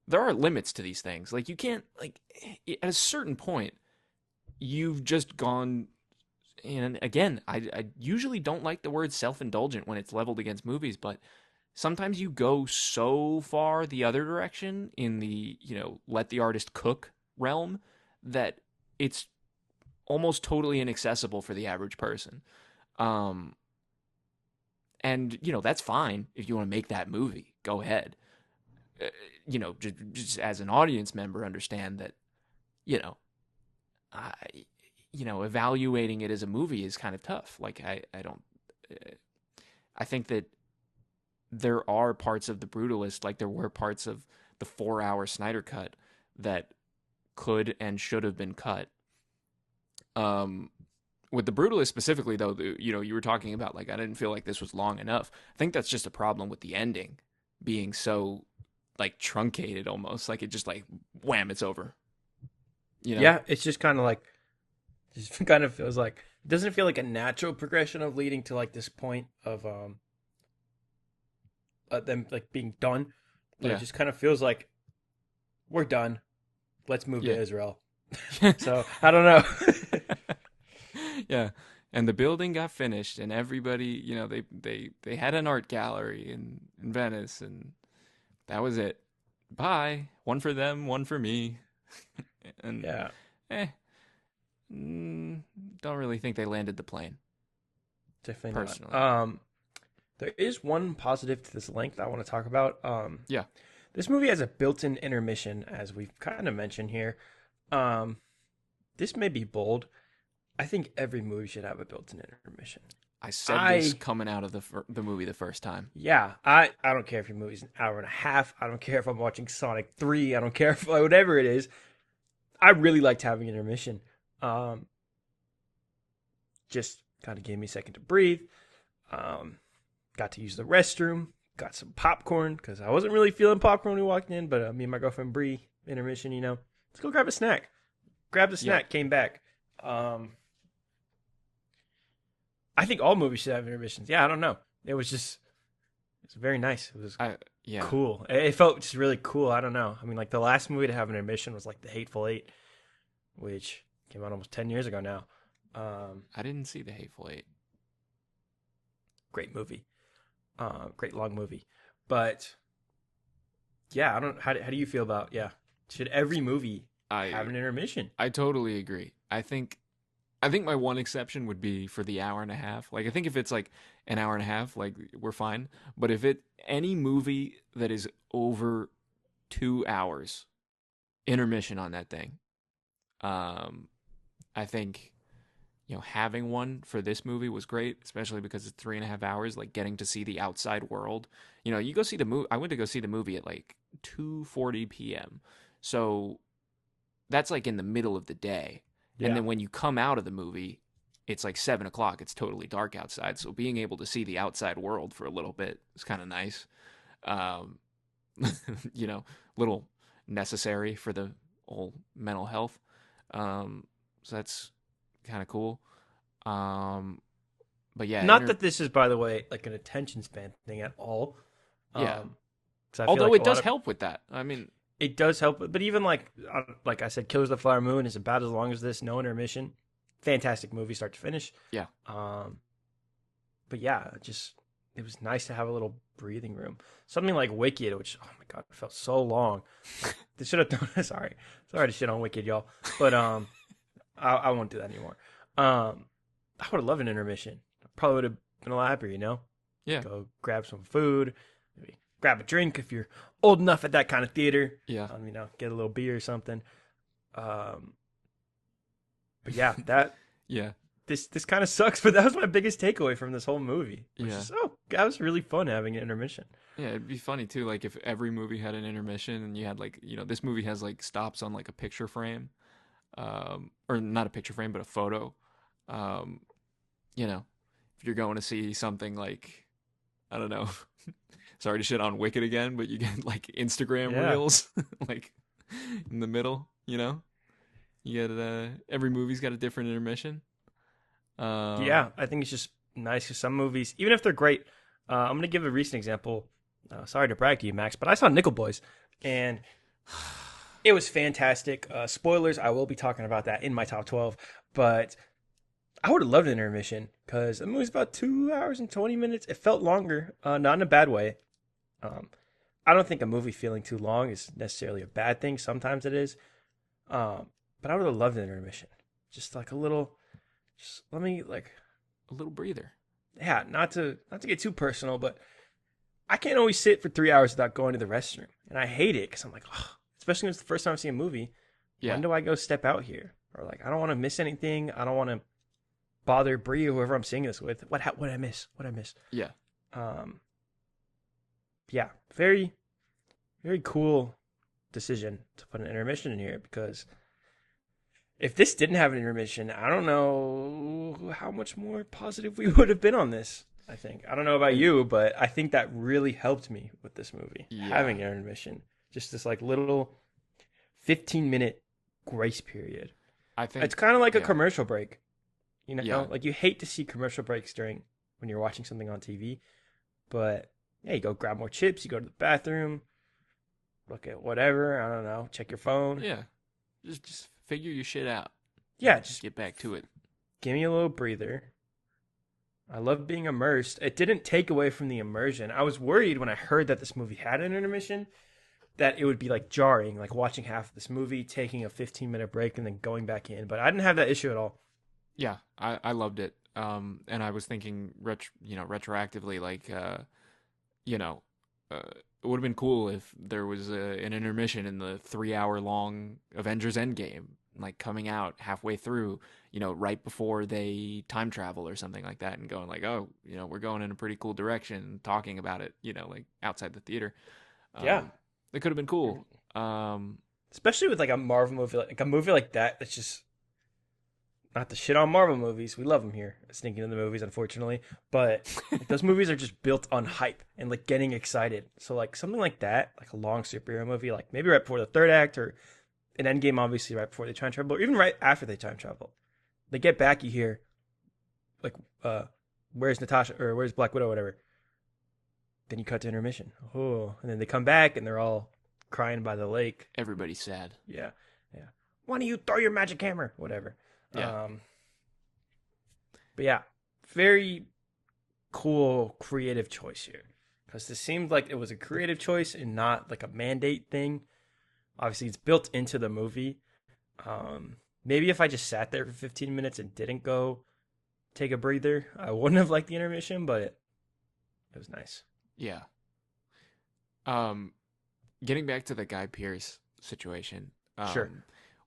there are limits to these things. Like, you can't, like, at a certain point, you've just gone, and again, I usually don't like the word self-indulgent when it's leveled against movies, but sometimes you go so far the other direction in the, let the artist cook realm that it's almost totally inaccessible for the average person. And, that's fine if you want to make that movie. Go ahead. Just as an audience member, understand that, I, evaluating it as a movie is kind of tough. Like, I don't, I think that there are parts of The Brutalist, like there were parts of the 4-hour Snyder Cut that could and should have been cut. With The Brutalist specifically, though, you were talking about, like, I didn't feel like this was long enough. I think that's just a problem with the ending being so, like, truncated almost. Like, it just, like, wham, it's over. Yeah, it's just kind of like, just kind of feels like, doesn't it feel like a natural progression of leading to, like, this point of them, like, being done? But Yeah. it just kind of feels like, we're done. Let's move Yeah. to Israel. So, I don't know. Yeah. And the building got finished, and everybody, they had an art gallery in Venice, and that was it. Bye. One for them, one for me. And Yeah. don't really think they landed the plane. Definitely Personally. not. There is one positive to this length I want to talk about. Yeah. This movie has a built-in intermission, as we've kind of mentioned here. This may be bold. I think every movie should have a built-in intermission. I said this coming out of the movie the first time. Yeah, I don't care if your movie's an hour and a half. I don't care if I'm watching Sonic 3. I don't care if whatever it is. I really liked having an intermission. Just kind of gave me a second to breathe. Got to use the restroom. Got some popcorn because I wasn't really feeling popcorn when we walked in. But me and my girlfriend Bree, intermission, let's go grab a snack. Grabbed a snack, came back. I think all movies should have intermissions. Yeah, I don't know. It's very nice. It was cool. It felt just really cool. I don't know. I mean, like, the last movie to have an intermission was like The Hateful Eight, which came out almost 10 years ago now. I didn't see The Hateful Eight. Great movie. Great long movie. But yeah, I don't. How do you feel about should every movie have an intermission? I totally agree. I think my one exception would be for the hour and a half. Like, I think if it's like an hour and a half, like, we're fine. But if any movie that is over 2 hours, intermission on that thing. I think, having one for this movie was great, especially because it's 3.5 hours. Like getting to see the outside world. You go see the movie. I went to go see the movie at like 2:40 p.m. So that's like in the middle of the day. And Yeah. then when you come out of the movie, it's like 7 o'clock. It's totally dark outside. So being able to see the outside world for a little bit is kind of nice. Um, little necessary for the whole mental health. So that's kind of cool. Um, but yeah, Not that this is, by the way, like an attention span thing at all. yeah. 'Cause I feel Although like it a does lot of help with that. I mean, it does help, but even like I said, Killers of the Flower Moon is about as long as this, no intermission. Fantastic movie, start to finish. yeah, But yeah, it was nice to have a little breathing room. Something like Wicked, which oh my god, it felt so long. They should have done. Sorry to shit on Wicked, y'all, but I won't do that anymore. I would have loved an intermission. Probably would have been a lot happier. yeah, Go grab some food, maybe grab a drink if you're old enough at that kind of theater. yeah, Get a little beer or something. But yeah, that yeah, this kind of sucks. But that was my biggest takeaway from this whole movie. Which yeah. is, that was really fun having an intermission. Yeah, it'd be funny too, like if every movie had an intermission and you had like, this movie has like stops on like a picture frame, or not a picture frame, but a photo. Um, if you're going to see something like, I don't know, sorry to shit on Wicked again, but you get like Instagram Yeah. reels, like in the middle, you get, every movie's got a different intermission. Yeah, I think it's just nice because some movies, even if they're great, I'm gonna give a recent example. Sorry to brag to you, Max, but I saw Nickel Boys, and it was fantastic. Spoilers, I will be talking about that in my top 12, but I would have loved an intermission because the movie's about 2 hours and 20 minutes. It felt longer, not in a bad way. I don't think a movie feeling too long is necessarily a bad thing. Sometimes it is, but I would have loved an intermission, just like a little. Just let me like a little breather. Yeah, not to get too personal, but I can't always sit for 3 hours without going to the restroom, and I hate it because I'm like, oh, especially when it's the first time I see a movie. Yeah. When do I go step out here? Or like, I don't want to miss anything. I don't want to bother Brie or whoever I'm seeing this with. What I miss? What I miss? Yeah. Yeah, very, very cool decision to put an intermission in here because if this didn't have an intermission, I don't know how much more positive we would have been on this. I don't know about you, but I think that really helped me with this movie, having an intermission. Just this like little 15-minute grace period. I think it's kind of like a commercial break. Yeah. Like you hate to see commercial breaks when you're watching something on TV, but yeah, you go grab more chips, you go to the bathroom, look at whatever, I don't know, check your phone. Yeah. Just figure your shit out. Yeah, just get back to it. Give me a little breather. I love being immersed. It didn't take away from the immersion. I was worried when I heard that this movie had an intermission that it would be like jarring, like watching half of this movie, taking a 15-minute break, and then going back in. But I didn't have that issue at all. Yeah, I loved it. And I was thinking, retroactively, like, it would have been cool if there was an intermission in the 3-hour-long Avengers Endgame, like coming out halfway through, right before they time travel or something like that, and going like, oh, we're going in a pretty cool direction, talking about it, like outside the theater. Yeah, it could have been cool. Especially with like a Marvel movie, like a movie like that. That's just not to shit on Marvel movies. We love them here, Sneaking in the Movies, unfortunately. But like, those movies are just built on hype and like getting excited. So like something like that, like a long superhero movie, like maybe right before the third act or an Endgame, obviously right before they time travel, or even right after they time travel. They get back, you hear like, where's Natasha or where's Black Widow, or whatever. Then you cut to intermission. Oh, and then they come back and they're all crying by the lake. Everybody's sad. Yeah. Why don't you throw your magic hammer? Whatever. Yeah. But yeah, very cool creative choice here because this seemed like it was a creative choice and not like a mandate thing. Obviously, it's built into the movie. Maybe if I just sat there for 15 minutes and didn't go take a breather, I wouldn't have liked the intermission, but it was nice. Yeah. Getting back to the Guy Pearce situation. Sure.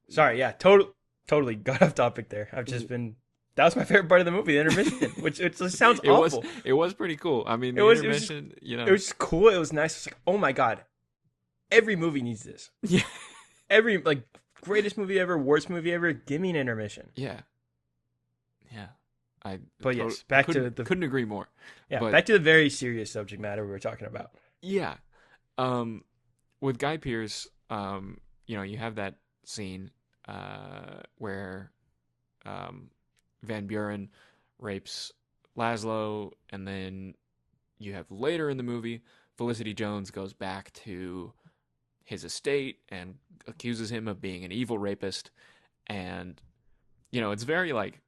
Sorry, yeah, totally got off topic there. I've just been That was my favorite part of the movie, the intermission, which it just sounds It was awful. it was pretty cool. I mean, It the was it was just intermission, it was just cool. It was nice. It's like, oh my god, every movie needs this. yeah, Every like greatest movie ever, worst movie ever. Give me an intermission. yeah, yeah. I But yes, back to couldn't, the couldn't agree more. yeah, But back to the very serious subject matter we were talking about. yeah, with Guy Pearce, you have that scene where Van Buren rapes Laszlo, and then you have later in the movie, Felicity Jones goes back to his estate and accuses him of being an evil rapist, and it's very like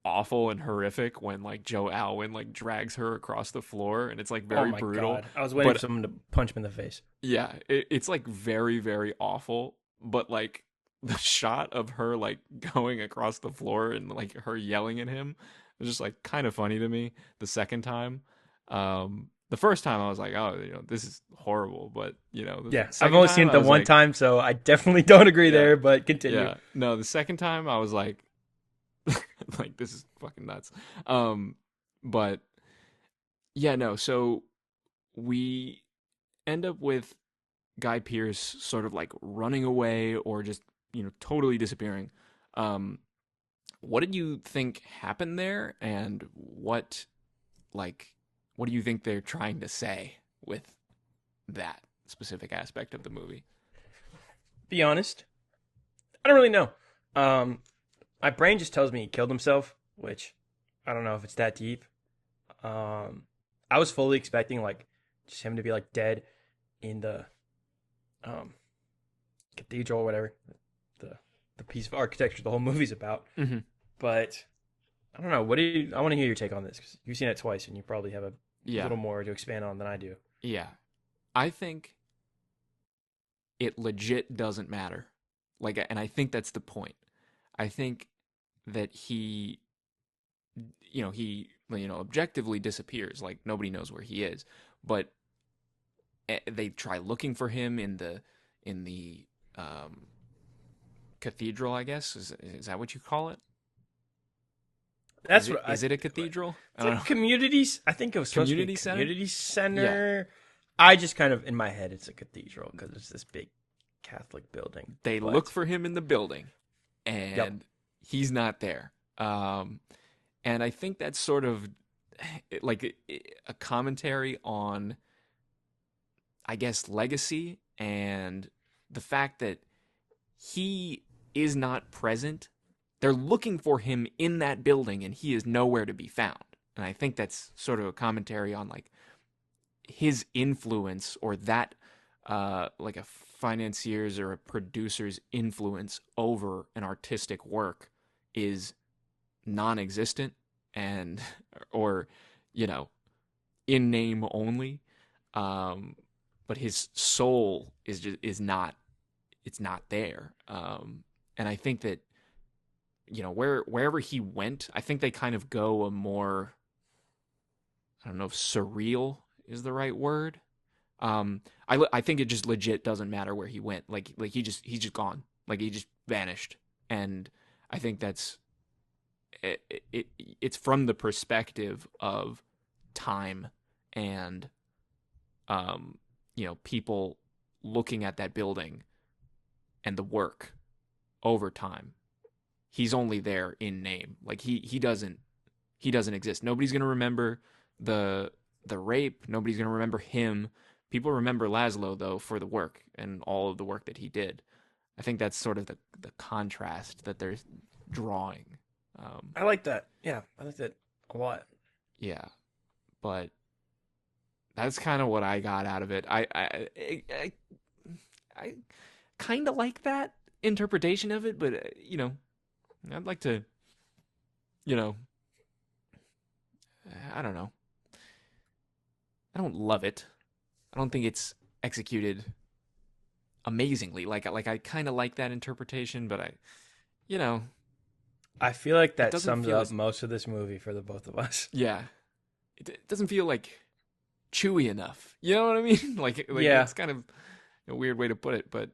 awful and horrific when like Joe Alwyn like drags her across the floor, and it's like Oh very my brutal. god, I was waiting But for someone to punch him in the face. yeah, it's like very, very awful, but like the shot of her like going across the floor and like her yelling at him was just like kind of funny to me the second time. The first time I was like, oh, this is horrible, but the Yeah, I've second only time seen it I the was one like, time, so I definitely don't agree yeah, there. But continue. yeah, no, the second time I was like, like this is fucking nuts. But yeah, no, so we end up with Guy Pearce sort of like running away or just totally disappearing. Um, what did you think happened there, and what do you think they're trying to say with that specific aspect of the movie? Be honest, I don't really know. My brain just tells me he killed himself, which I don't know if it's that deep. I was fully expecting like just him to be like dead in the um cathedral or whatever, the the piece of architecture the whole movie's about. Mm-hmm. But I don't know. I want to hear your take on this because you've seen it twice and you probably have a Yeah, little more to expand on than I do. yeah. I think it legit doesn't matter. Like, and I think that's the point. I think that he objectively disappears. Like nobody knows where he is, but they try looking for him in the cathedral. I guess is that what you call it? That's Is it, what I, is it a cathedral? I it's don't like know. communities. I think it was supposed Community to be a center? community center. I just kind of in my head it's a cathedral because it's this big Catholic building. They But look for him in the building, and Yep. he's not there. And I think that's sort of like a commentary on, I guess, legacy and the fact that he is not present. They're looking for him in that building, and he is nowhere to be found. And I think that's sort of a commentary on like his influence, or that like a financier's or a producer's influence over an artistic work is non-existent, and or in name only. But his soul is not, it's not there. And I think that wherever he went, I think they kind of go a more, I don't know if surreal is the right word. I think it just legit doesn't matter where he went. Like he's just gone. Like he just vanished. And I think that's it's from the perspective of time and people looking at that building and the work over time. He's only there in name. Like he doesn't exist. Nobody's gonna remember the rape. Nobody's gonna remember him. People remember Laszlo though for the work and all of the work that he did. I think that's sort of the contrast that they're drawing. I like that. Yeah, I like that a lot. Yeah, but that's kind of what I got out of it. I kind of like that interpretation of it, but I'd like to, I don't know. I don't love it. I don't think it's executed amazingly. Like I kind of like that interpretation, but I feel like that doesn't sums feel up as- most of this movie for the both of us. yeah, it doesn't feel like chewy enough. You know what I mean? Like Yeah. it's kind of a weird way to put it, but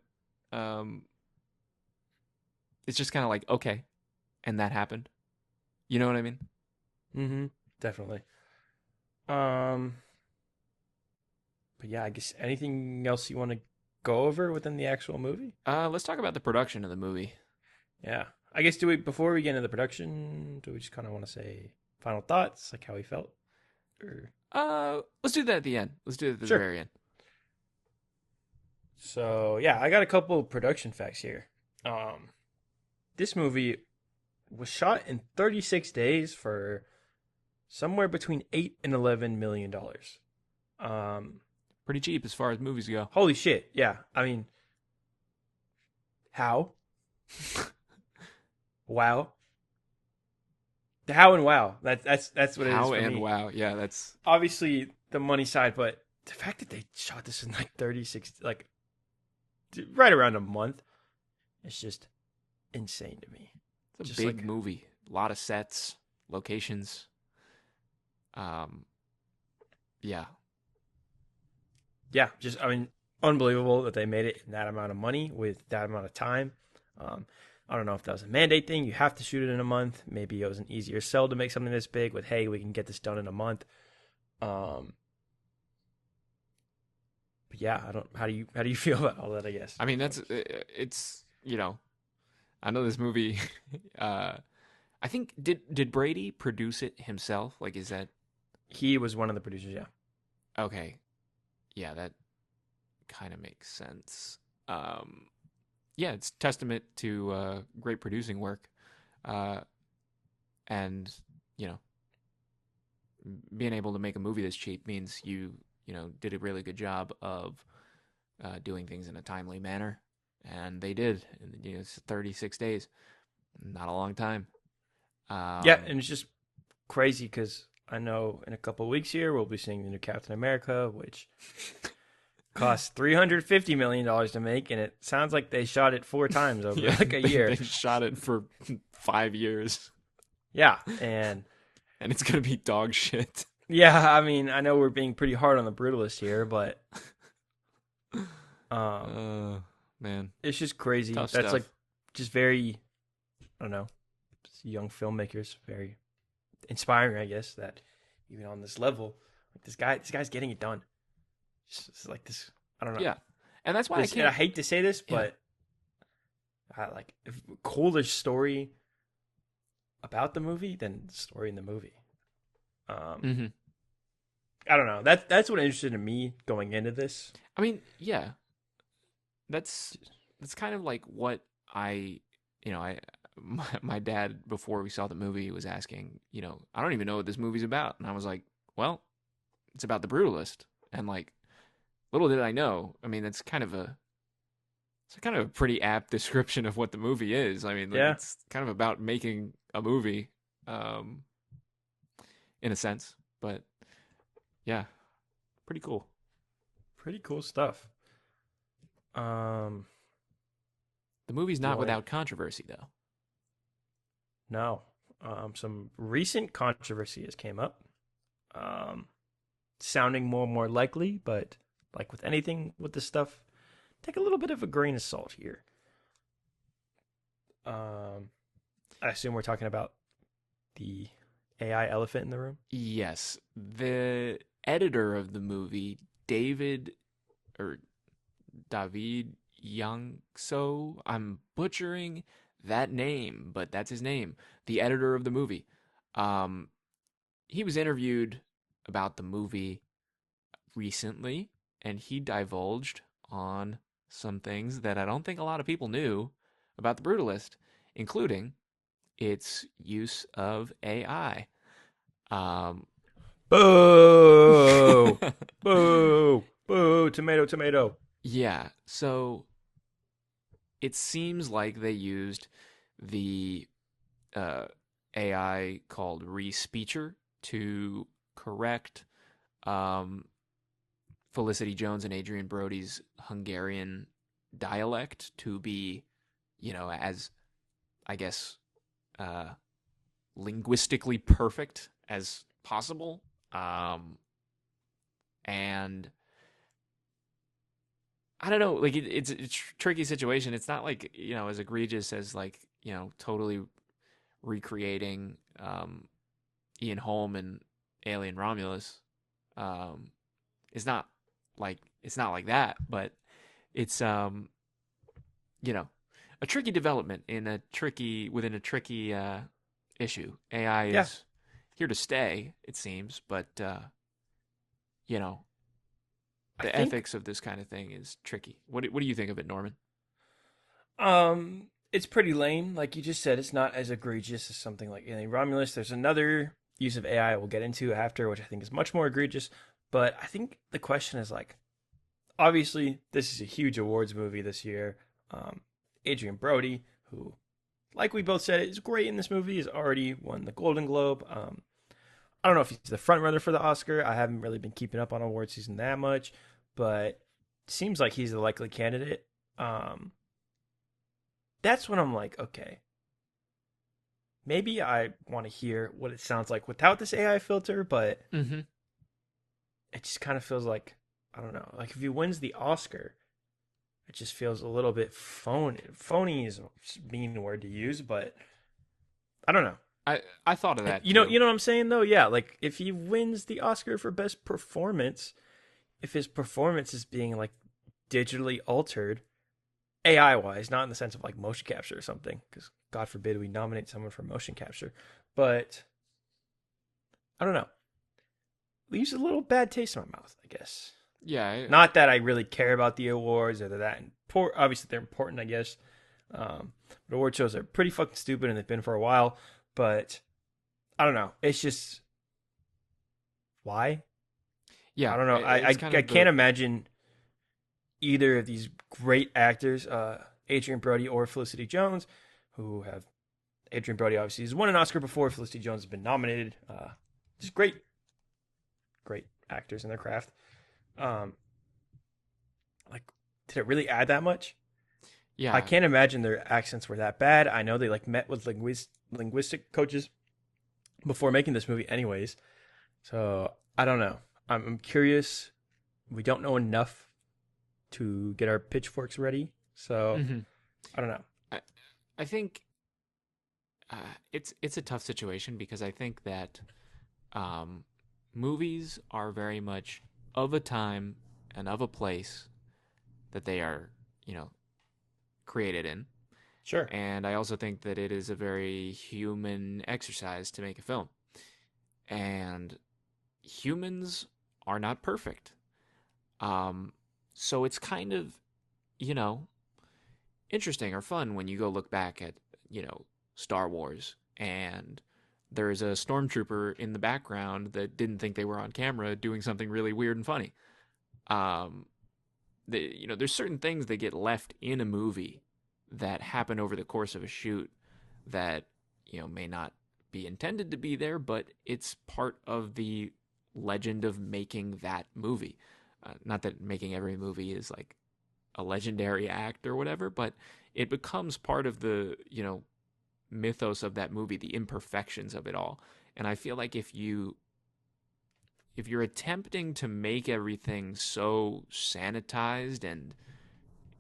it's just kind of like, okay, and that happened. You know what I mean? Mm-hmm. Definitely. Um, but yeah, I guess anything else you want to go over within the actual movie? Let's talk about the production of the movie. Yeah. I guess do we before we get into the production, do we just kind of want to say final thoughts, like how we felt? Or Let's do that at the end. Let's do it at the sure. very end. So yeah, I got a couple production facts here. Um, this movie was shot in 36 days for somewhere between $8 and $11 million. Um, Pretty cheap as far as movies go. holy shit! Yeah, I mean, how? Wow. The how and wow. That's what it is How for and me. wow. Yeah, that's Obviously, the money side, but the fact that they shot this in like 36, like right around a month, it's just insane to me. it's a Just big like movie. A lot of sets, locations. Um, yeah. yeah, just I mean, unbelievable that they made it in that amount of money with that amount of time. Um, I don't know if that was a mandate thing. You have to shoot it in a month. Maybe it was an easier sell to make something this big with, hey, we can get this done in a month. Um, but yeah, I don't. How do you feel about all that? I guess. I mean, that's it's I know this movie. uh, I think did Brady produce it himself? Like, is that He was one of the producers. Yeah. okay? Yeah, that kind of makes sense. Um, yeah, it's testament to great producing work, uh, and you know, being able to make a movie that's cheap means you did a really good job of doing things in a timely manner, and they did. And, it's 36 days, not a long time. Yeah, Um, and it's just crazy because I know in a couple of weeks here we'll be seeing the new Captain America, which cost $350 million to make, and it sounds like they shot it 4 times over yeah, like a they year. shot it for 5 years, Yeah, and and it's gonna be dog shit. yeah, I mean, I know we're being pretty hard on the brutalist here, but um, Uh, man, it's just crazy. tough That's like stuff. just very, I don't know, young filmmakers, very inspiring, I guess. That even on this level, like this guy's getting it done. Just like this, I don't know. Yeah, and that's why I This, and I can't. hate to say this, Yeah. but I like if cooler story about the movie than the story in the movie. Um, Hmm. I don't know. That's what interested in me going into this. I mean, yeah, that's that's kind of like what I, I my dad before we saw the movie was asking, I don't even know what this movie's about, and I was like, well, it's about the brutalist, and like little did I know. I mean, it's kind of a pretty apt description of what the movie is. I mean, like Yeah, it's kind of about making a movie, um, in a sense, but yeah, pretty cool. pretty cool stuff. Um, The movie's do you not want to? without controversy, though. No. Some recent controversy has came up. Um, sounding more and more likely, but like with anything with this stuff, take a little bit of a grain of salt here. Um, I assume we're talking about the AI elephant in the room. Yes, the editor of the movie, David or David Youngso, I'm butchering that name, but that's his name. The editor of the movie. Um, he was interviewed about the movie recently, and he divulged on some things that I don't think a lot of people knew about the Brutalist, including its use of AI. Um, Boo! Boo! Boo! Tomato, tomato. yeah, so it seems like they used the uh, AI called Respeecher to correct um, Felicity Jones and Adrian Brody's Hungarian dialect to be, as I guess uh, linguistically perfect as possible. And I don't know, like it's a tricky situation. It's not like as egregious as like totally recreating Ian Holm and Alien Romulus. Um, it's not like that, but it's you know, a tricky development within a tricky issue. AI Yeah, is here to stay, it seems, but you know, I the think ethics of this kind of thing is tricky. What do you think of it, Norman? it's pretty lame. Like you just said, it's not as egregious as something like Alien Romulus. There's another use of AI we'll get into after, which I think is much more egregious. But I think the question is like, obviously, this is a huge awards movie this year. Adrian Brody, who, like we both said, is great in this movie, has already won the Golden Globe. I don't know if he's the front runner for the Oscar. I haven't really been keeping up on award season that much, but seems like he's the likely candidate. Um, that's when I'm like, okay, maybe I want to hear what it sounds like without this AI filter, but Mm-hmm. it just kind of feels like, I don't know, like if he wins the Oscar, it just feels a little bit phony. Phony is a mean word to use, but I don't know. I thought of that You know, too. you know what I'm saying though. Yeah, like if he wins the Oscar for best performance, if his performance is being like digitally altered, AI wise, not in the sense of like motion capture or something, because God forbid we nominate someone for motion capture, but I don't know. Leaves a little bad taste in my mouth, I guess. Yeah, Not that I really care about the awards or they're that important. Obviously, they're important, I guess. But award shows are pretty fucking stupid, and they've been for a while. But I don't know. It's just why? I yeah. don't know. I It's kind of can't the imagine either of these great actors, Adrian Brody or Felicity Jones, who have Adrian Brody obviously has won an Oscar before. Felicity Jones has been nominated. Just great actors in their craft. Um, like, did it really add that much? I yeah. can't imagine their accents were that bad. I know they like met with linguistic coaches before making this movie, anyways. So I don't know. I'm curious. We don't know enough to get our pitchforks ready. So Mm-hmm. I don't know. I I think it's a tough situation because I think that um, movies are very much of a time and of a place that they are, you know, created in. Sure. And I also think that it is a very human exercise to make a film. And humans are not perfect. Um, so it's kind of, you know, interesting or fun when you go look back at, you know, Star Wars and there's a stormtrooper in the background that didn't think they were on camera doing something really weird and funny. Um, there's certain things that get left in a movie that happen over the course of a shoot that, may not be intended to be there, but it's part of the legend of making that movie. Not that making every movie is like a legendary act or whatever, but it becomes part of the, mythos of that movie, the imperfections of it all. And I feel like if you're attempting to make everything so sanitized and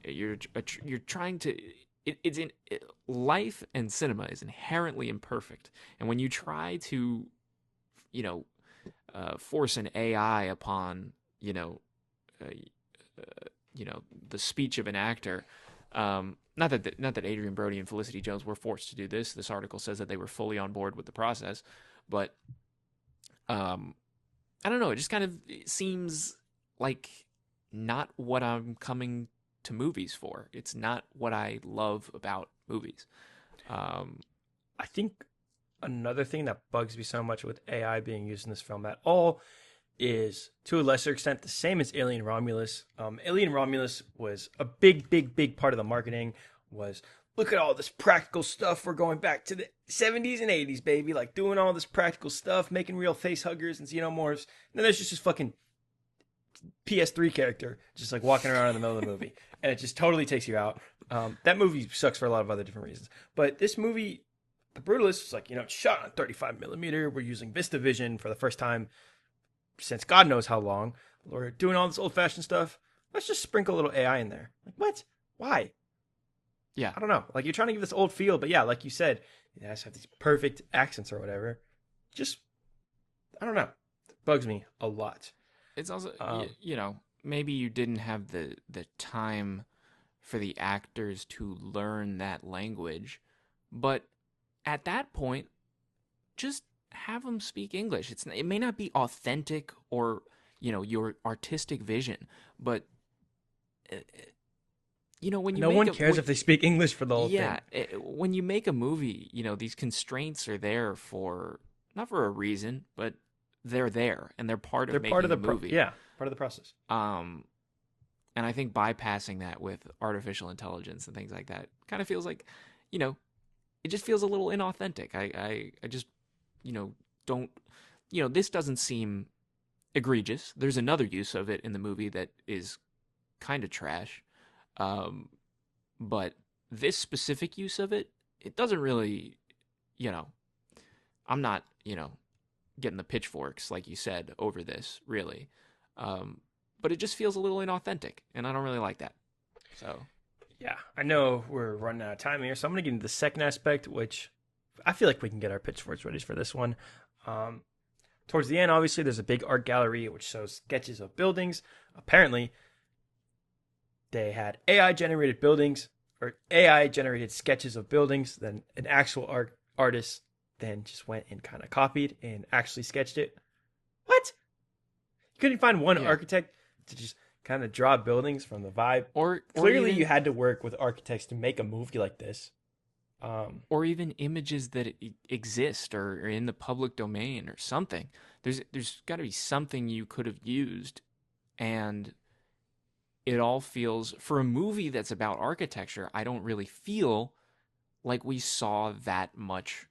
you're trying to life and cinema is inherently imperfect, and when you try to you know force an AI upon uh, the speech of an actor. Not that Adrian Brody and Felicity Jones were forced to do this. This article says that they were fully on board with the process, but um, I don't know. It just kind of seems like not what I'm coming to movies for. It's not what I love about movies. Um, I think another thing that bugs me so much with AI being used in this film at all is, to a lesser extent, the same as Alien Romulus. Alien Romulus was a big, big, big part of the marketing. Was, look at all this practical stuff. We're going back to the 70s and 80s, baby. Like doing all this practical stuff, making real face huggers and xenomorphs. And then there's just this fucking PS3 character just like walking around in the middle of the movie, and it just totally takes you out. That movie sucks for a lot of other different reasons, but this movie, The Brutalist, was like, it's shot on 35 millimeter. We're using VistaVision for the first time since God knows how long. We're doing all this old fashioned stuff. Let's just sprinkle a little AI in there. Like, what? Why? Yeah. I don't know. Like you're trying to give this old feel, but yeah, like you said, it has to have these perfect accents or whatever. Just I don't know. It bugs me a lot. It's also Um, maybe you didn't have the time for the actors to learn that language, but at that point, just have them speak English. It may not be authentic or your artistic vision, but uh, when you no make one a cares if they speak English for the whole thing. yeah, when you make a movie, these constraints are there for not for a reason, but they're there and they're part of They're part of making a the movie. yeah, part of the process. Um, and I think bypassing that with artificial intelligence and things like that kind of feels like, you know, it just feels a little inauthentic. I just, don't, this doesn't seem egregious. There's another use of it in the movie that is kind of trash. Um, but this specific use of it, it doesn't really, you know, I'm not, getting the pitchforks, like you said, over this, really. But it just feels a little inauthentic, and I don't really like that. So, Yeah, I know we're running out of time here, so I'm going to get into the second aspect, which I feel like we can get our pitchforks ready for this one. Um, Towards the end, obviously, there's a big art gallery which shows sketches of buildings. Apparently, they had AI generated buildings or AI generated sketches of buildings. Then an actual artist then just went and kind of copied and actually sketched it. What? You couldn't find one yeah. architect to just kind of draw buildings from the vibe. Or Clearly, even, you had to work with architects to make a movie like this. or even images that exist or are in the public domain or something. There's got to be something you could have used, and it all feels for a movie that's about architecture. I don't really feel like we saw that much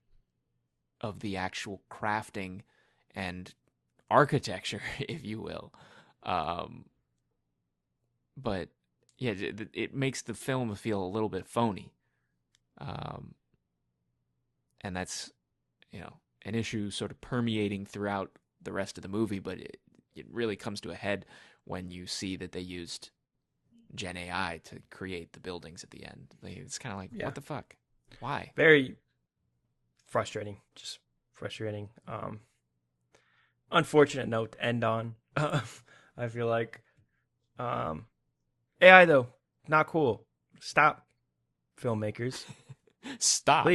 of the actual crafting and architecture, if you will. Um, but yeah, it makes the film feel a little bit phony. Um, and that's, an issue sort of permeating throughout the rest of the movie, but it really comes to a head when you see that they used Gen AI to create the buildings at the end. It's kind of like, Yeah. what the fuck? Why? Very frustrating. Just frustrating. Unfortunate note to end on. I feel like AI though, not cool. Stop, filmmakers. Stop.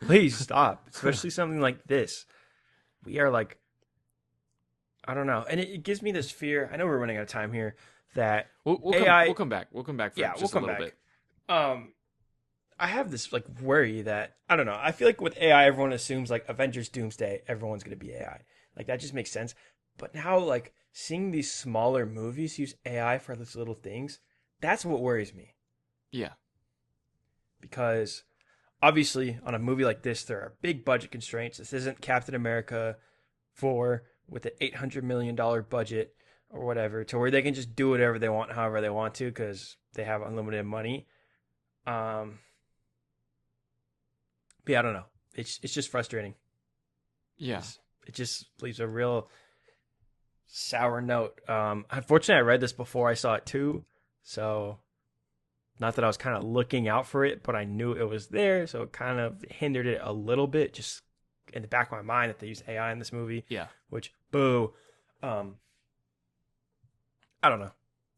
Please stop. Especially something like this. We are like, I don't know, and it gives me this fear. I know we're running out of time here. That We'll AI, we'll come back. We'll come back for yeah, just we'll a come little back. bit. I have this like worry that I don't know. I feel like with AI, everyone assumes like Avengers Doomsday, everyone's gonna be AI. Like that just makes sense. But now, like seeing these smaller movies use AI for these little things, that's what worries me. Yeah. Because obviously, on a movie like this, there are big budget constraints. This isn't Captain America 4 with an $800 million budget or whatever, to where they can just do whatever they want, however they want to, because they have unlimited money. Um, but yeah, I don't know. It's just frustrating. Yeah. It just leaves a real sour note. Unfortunately, I read this before I saw it too, so not that I was kind of looking out for it, but I knew it was there, so it kind of hindered it a little bit, just in the back of my mind that they use AI in this movie. Yeah. Which, boo. I don't know.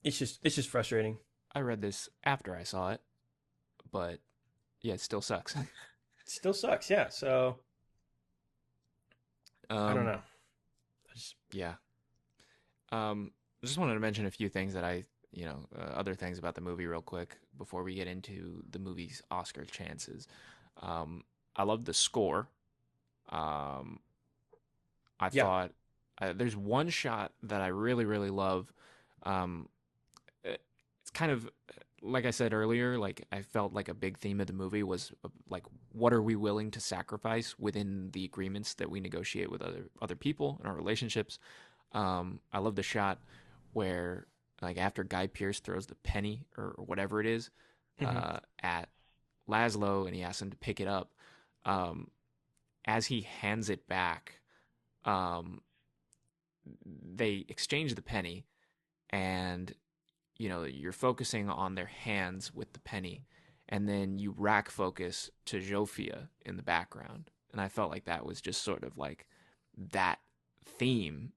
It's just frustrating. I read this after I saw it, but yeah, it still sucks. It still sucks, yeah. So I don't know. Yeah. I just wanted to mention a few things that other things about the movie real quick before we get into the movie's Oscar chances. I loved the score. I Yeah. thought there's one shot that I really, really love. It's kind of like I said earlier, like I felt like a big theme of the movie was like, what are we willing to sacrifice within the agreements that we negotiate with other people in our relationships. I love the shot where like after Guy Pearce throws the penny or whatever it is at Laszlo and he asks him to pick it up, as he hands it back, they exchange the penny, and you're focusing on their hands with the penny, and then you rack focus to Zofia in the background. And I felt like that was just sort of like that theme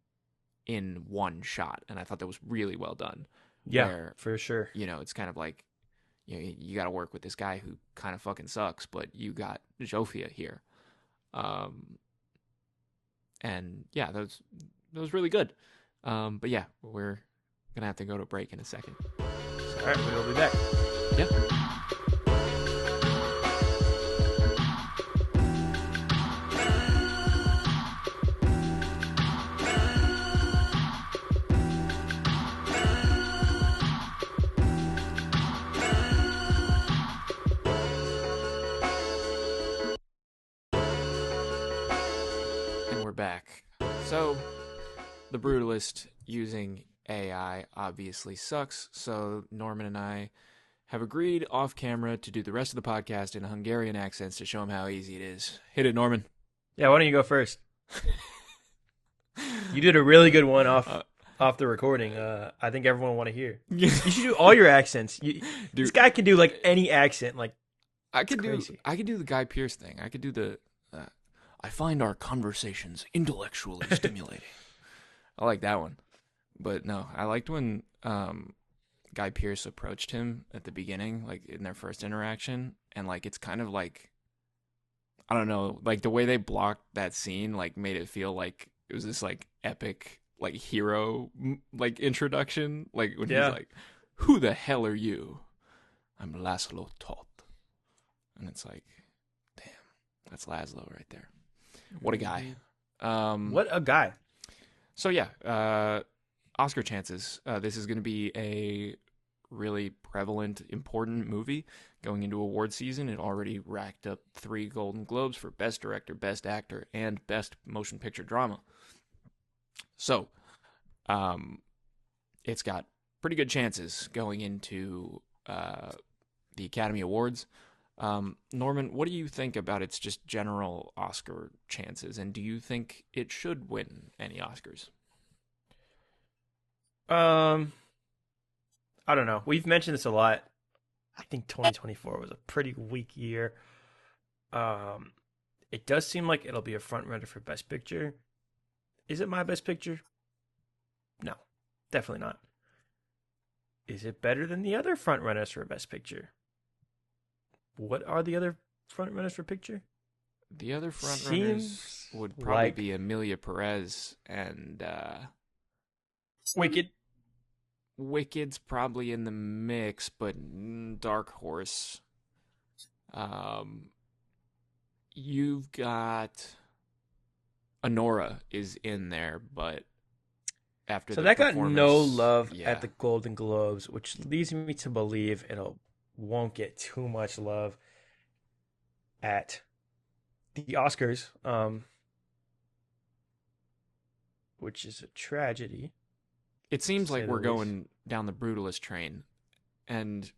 in one shot. And I thought that was really well done. Yeah, Where, for sure. it's kind of like, you got to work with this guy who kind of fucking sucks, but you got Zofia here. And yeah, that was really good. But yeah, we're going to have to go to break in a second. All right, we'll be back. Yep. And we're back. So, The Brutalist using AI obviously sucks, so Norman and I have agreed off camera to do the rest of the podcast in Hungarian accents to show him how easy it is. Hit it, Norman. Yeah, why don't you go first? You did a really good one off the recording. I think everyone will want to hear. You should do all your accents. This guy can do like any accent. Like I could crazy. do the Guy Pearce thing. I could do the I find our conversations intellectually stimulating. I like that one. But no, I liked when Guy Pearce approached him at the beginning, like in their first interaction, and like it's kind of like, I don't know, like the way they blocked that scene like made it feel like it was this like epic like hero like introduction, like when he's like, "Who the hell are you?" "I'm Laszlo Toth," and it's like, damn, that's Laszlo right there. What a guy. What a guy. So yeah, Oscar chances. This is going to be a really prevalent, important movie going into award season. It already racked up 3 Golden Globes for Best Director, Best Actor, and Best Motion Picture Drama. So, it's got pretty good chances going into the Academy Awards. Norman, what do you think about its just general Oscar chances, and do you think it should win any Oscars? I don't know. We've mentioned this a lot. I think 2024 was a pretty weak year. It does seem like it'll be a front runner for Best Picture. Is it my Best Picture? No, definitely not. Is it better than the other front runners for Best Picture? What are the other front runners for picture? The other front runners would probably be Emilia Perez and Wicked. Wicked's probably in the mix, but Dark Horse. You've got Honora is in there, but after so the that got no love yeah. at the Golden Globes, which leads me to believe won't get too much love at the Oscars, which is a tragedy. It seems like we're going down the Brutalist train, and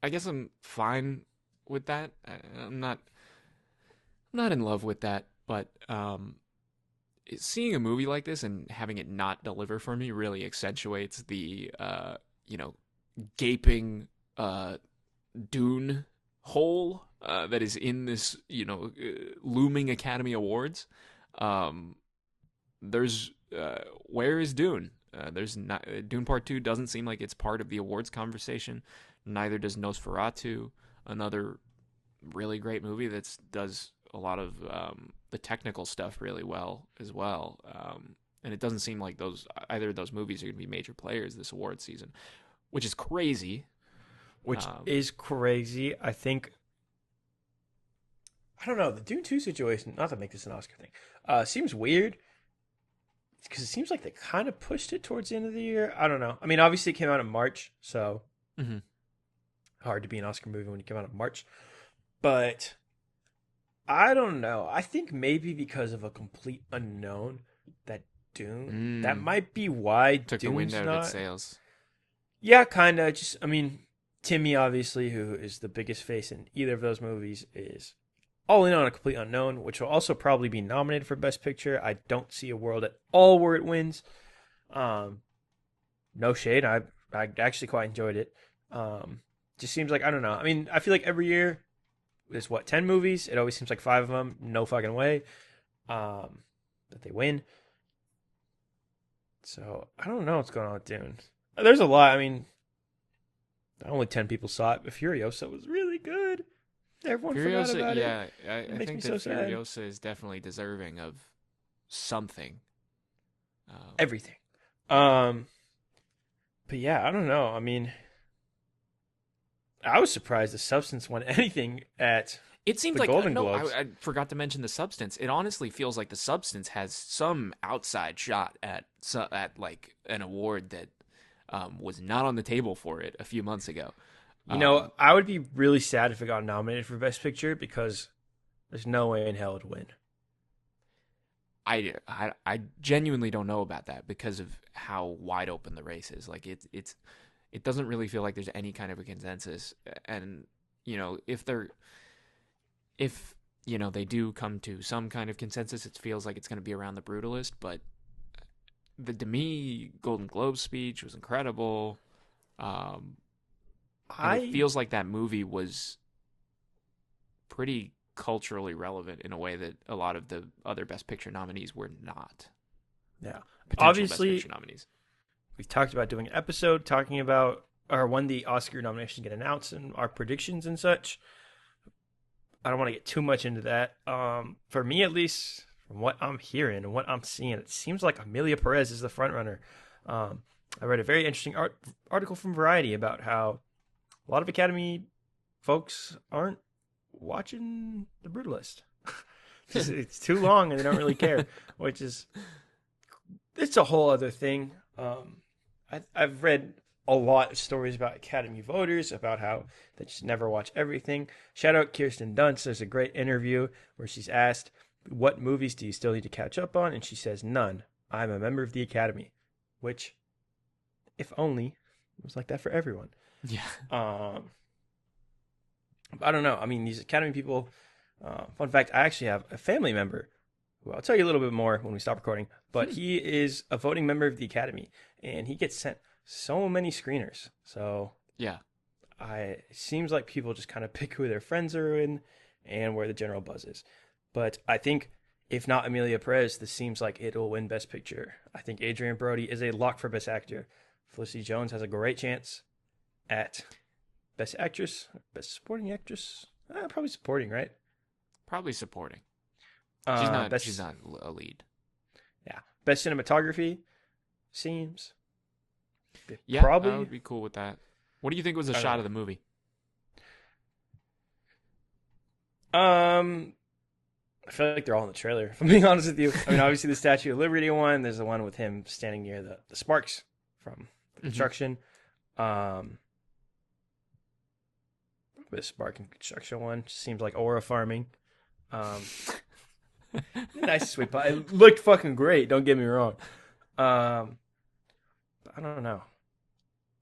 I guess I'm fine with that. I'm not in love with that, but seeing a movie like this and having it not deliver for me really accentuates the gaping Dune hole that is in this looming Academy Awards. There's where is Dune? There's not Dune Part 2 doesn't seem like it's part of the awards conversation. Neither does Nosferatu, another really great movie that does a lot of the technical stuff really well as well. And it doesn't seem like either of those movies are going to be major players this award season, which is crazy. I think, I don't know, the Dune 2 situation, not to make this an Oscar thing, seems weird because it seems like they kind of pushed it towards the end of the year. I don't know. I mean, obviously it came out in March, so hard to be an Oscar movie when you come out in March. But I don't know. I think maybe because of a complete unknown that Dune, that might be why took Dune's the wind out not, of its sails. Yeah, kind of. Just, I mean, Timmy, obviously, who is the biggest face in either of those movies, is all in on a complete unknown, which will also probably be nominated for Best Picture. I don't see a world at all where it wins. No shade. I actually quite enjoyed it. just seems like, I don't know. I mean, I feel like every year there's 10 movies. It always seems like 5 of them, no fucking way, that they win. So I don't know what's going on with Dune. There's a lot. I mean, only 10 people saw it, but Furiosa was really good. Everyone forgot Furiosa, about yeah, it. I It makes think me that so sad. Furiosa is definitely deserving of something. Everything. Yeah. But yeah, I don't know. I mean, I was surprised the Substance won anything at It seemed the like Golden no, Globes. I forgot to mention the Substance. It honestly feels like the Substance has some outside shot at like an award that was not on the table for it a few months ago. You know, Um, I would be really sad if it got nominated for Best Picture because there's no way in hell it'd win. I genuinely don't know about that because of how wide open the race is. Like it doesn't really feel like there's any kind of a consensus. And you know, if you know they do come to some kind of consensus, it feels like it's going to be around The Brutalist. But the Demi Golden Globe speech was incredible, and it I feels like that movie was pretty culturally relevant in a way that a lot of the other Best Picture nominees were not. Yeah. Potential Best Obviously, Picture nominees. we've talked about doing an episode talking about or when the Oscar nominations get announced and our predictions and such. I don't want to get too much into that. For me, at least, from what I'm hearing and what I'm seeing, it seems like Amelia Perez is the front runner. I read a very interesting article from Variety about how a lot of Academy folks aren't watching The Brutalist. It's too long and they don't really care, which is it's a whole other thing. I've read a lot of stories about Academy voters about how they just never watch everything. Shout out Kirsten Dunst. There's a great interview where she's asked, "What movies do you still need to catch up on?" And she says, "None. I'm a member of the Academy," which, if only, it was like that for everyone. Yeah. I don't know. I mean, these Academy people. Fun fact: I actually have a family member who I'll tell you a little bit more when we stop recording. But he is a voting member of the Academy, and he gets sent so many screeners. So Yeah. it seems like people just kind of pick who their friends are in and where the general buzz is. But I think if not Amelia Perez, this seems like it'll win Best Picture. I think Adrian Brody is a lock for Best Actor. Felicity Jones has a great chance at Best Actress, Best Supporting Actress. Probably supporting, right? Probably supporting. Best, She's not a lead. Yeah, Best Cinematography seems. Yeah, Probably. I would be cool with that. What do you think was a I don't shot know. of the movie? I feel like they're all in the trailer, if I'm being honest with you. I mean, obviously the Statue of Liberty one. There's the one with him standing near the sparks from the construction. The spark and construction one just seems like aura farming. Nice sweet pie. It looked fucking great. Don't get me wrong. I don't know.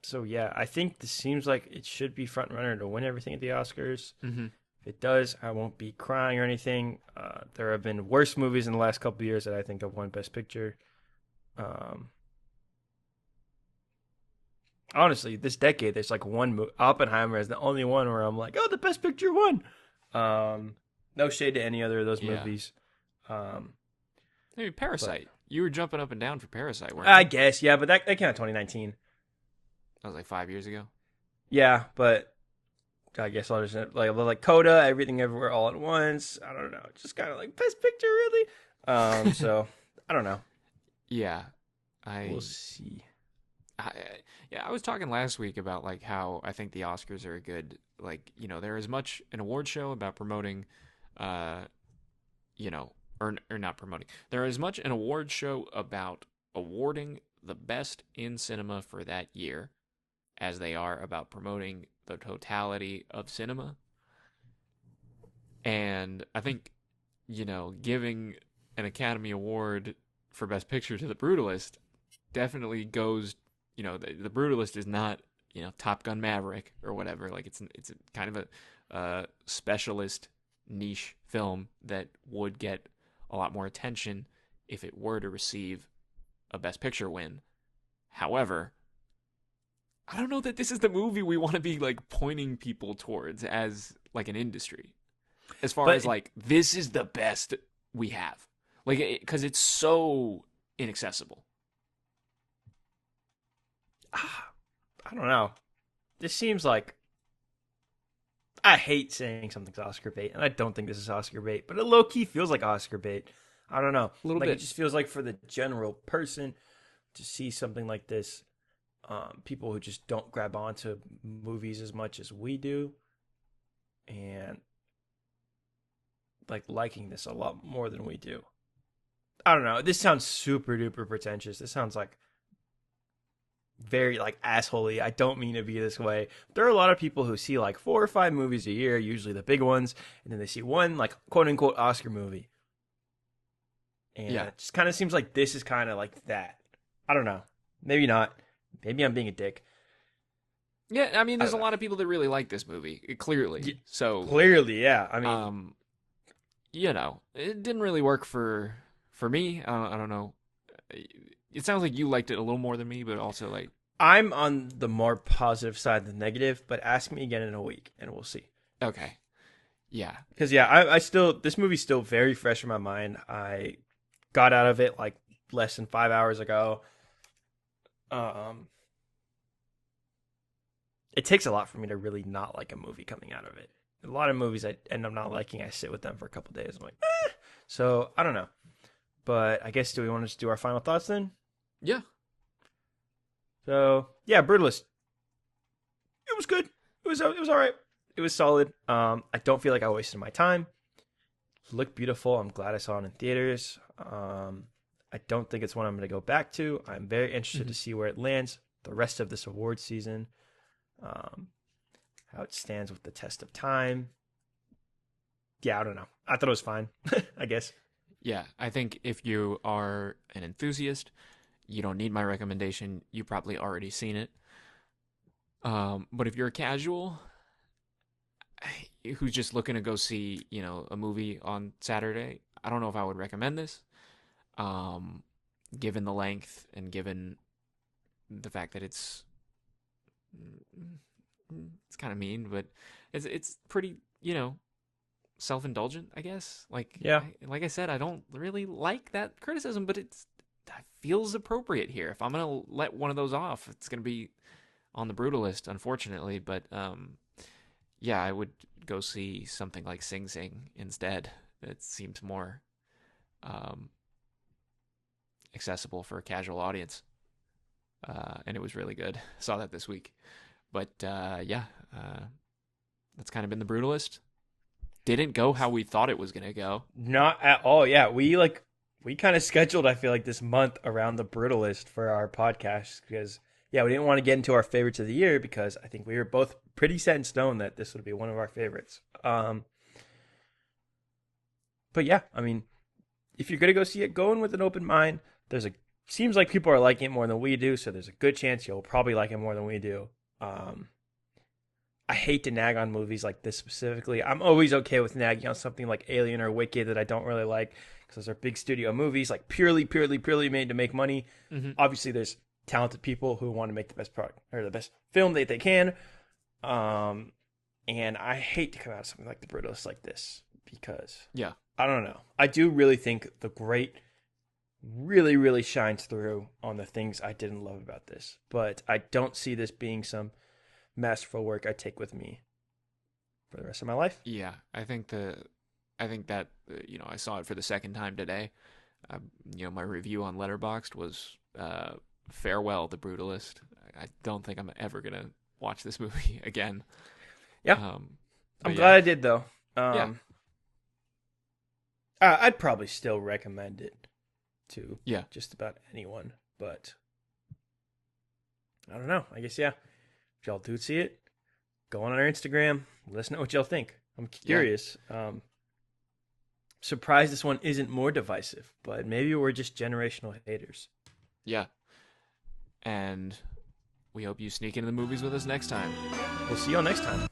So yeah, I think this seems like it should be front runner to win everything at the Oscars. Mm-hmm. If it does, I won't be crying or anything. There have been worse movies in the last couple of years that I think have won Best Picture. Honestly, this decade, there's like one movie. Oppenheimer is the only one where I'm like, oh, the Best Picture won. No shade to any other of those movies. Maybe Parasite. You were jumping up and down for Parasite, weren't I you? guess, yeah, but that came out 2019. That was like 5 years ago. Yeah, but I guess I'll just like Coda, Everything Everywhere All at Once. I don't know, just kind of like Best Picture, really. So I don't know. Yeah, We'll see. I was talking last week about like how I think the Oscars are a good, like, you know, they're as much an award show about promoting, you know, or not promoting. They're as much an award show about awarding the best in cinema for that year as they are about promoting the totality of cinema. And I think, you know, giving an Academy Award for Best Picture to The Brutalist definitely goes, you know, the Brutalist is not, you know, Top Gun Maverick or whatever. Like it's a kind of a specialist niche film that would get a lot more attention if it were to receive a Best Picture win. However, I don't know that this is the movie we want to be like pointing people towards as like an industry. As far But as like this is the best we have. Like cuz it's so inaccessible. I don't know. This seems like I hate saying something's Oscar bait, and I don't think this is Oscar bait, but it low key feels like Oscar bait. I don't know. A little Like bit. it just feels like for the general person to see something like this, people who just don't grab onto movies as much as we do, and like liking this a lot more than we do. I don't know. This sounds super duper pretentious. This sounds like very like assholey. I don't mean to be this way. There are a lot of people who see like 4 or 5 movies a year, usually the big ones, and then they see one like quote unquote Oscar movie. And Yeah. it just kind of seems like this is kind of like that. I don't know. Maybe not. Maybe I'm being a dick. Yeah, I mean there's a don't know. lot of people that really like this movie, clearly. Yeah, So Clearly, yeah. I mean, you know, it didn't really work for me. I don't know. It sounds like you liked it a little more than me, but also like I'm on the more positive side than negative, but ask me again in a week and we'll see. okay. Yeah. Because yeah, I still this movie's still very fresh in my mind. I got out of it like less than 5 hours ago. It takes a lot for me to really not like a movie coming out of it. A lot of movies I end up not liking. I sit with them for a couple days. I'm like, eh. So I don't know. But I guess do we want to just do our final thoughts then? Yeah. So yeah, Brutalist. It was good. It was all right. It was solid. I don't feel like I wasted my time. It looked beautiful. I'm glad I saw it in theaters. I don't think it's one I'm going to go back to. I'm very interested to see where it lands the rest of this award season. How it stands with the test of time. Yeah, I don't know. I thought it was fine. I guess. Yeah, I think if you are an enthusiast, you don't need my recommendation. You've probably already seen it. But if you're a casual who's just looking to go see, you know, a movie on Saturday, I don't know if I would recommend this. Given the length and given the fact that it's kind of mean, but it's pretty, you know, self-indulgent, I guess. Like Yeah. like I said, I don't really like that criticism, but it feels appropriate here. If I'm gonna let one of those off, it's gonna be on the Brutalist, unfortunately. But yeah, I would go see something like Sing Sing instead. It seems more accessible for a casual audience, and it was really good. Saw that this week, but yeah, that's kind of been the Brutalist. Didn't go how we thought it was gonna go. Not at all. Yeah, we kind of scheduled, I feel like, this month around the Brutalist for our podcast because yeah, we didn't want to get into our favorites of the year because I think we were both pretty set in stone that this would be one of our favorites. But yeah, I mean, if you're gonna go see it, go in with an open mind. Seems like people are liking it more than we do, so there's a good chance you'll probably like it more than we do. I hate to nag on movies like this specifically. I'm always okay with nagging on something like Alien or Wicked that I don't really like because those are big studio movies, like purely made to make money. Mm-hmm. Obviously, there's talented people who want to make the best product or the best film that they can. And I hate to come out of something like The Brutalist like this because Yeah. I don't know. I do really think the great really, really shines through on the things I didn't love about this. But I don't see this being some masterful work I take with me for the rest of my life. Yeah, I think that you know, I saw it for the second time today. You know, my review on Letterboxd was farewell the Brutalist. I don't think I'm ever gonna watch this movie again. Yeah, but I'm glad I did though. Yeah. I'd probably still recommend it to Yeah. just about anyone, but I don't know. I guess yeah. If y'all do see it, go on our Instagram. Let us know what y'all think. I'm curious. Surprised this one isn't more divisive, but maybe we're just generational haters. Yeah. And we hope you sneak into the movies with us next time. We'll see y'all next time.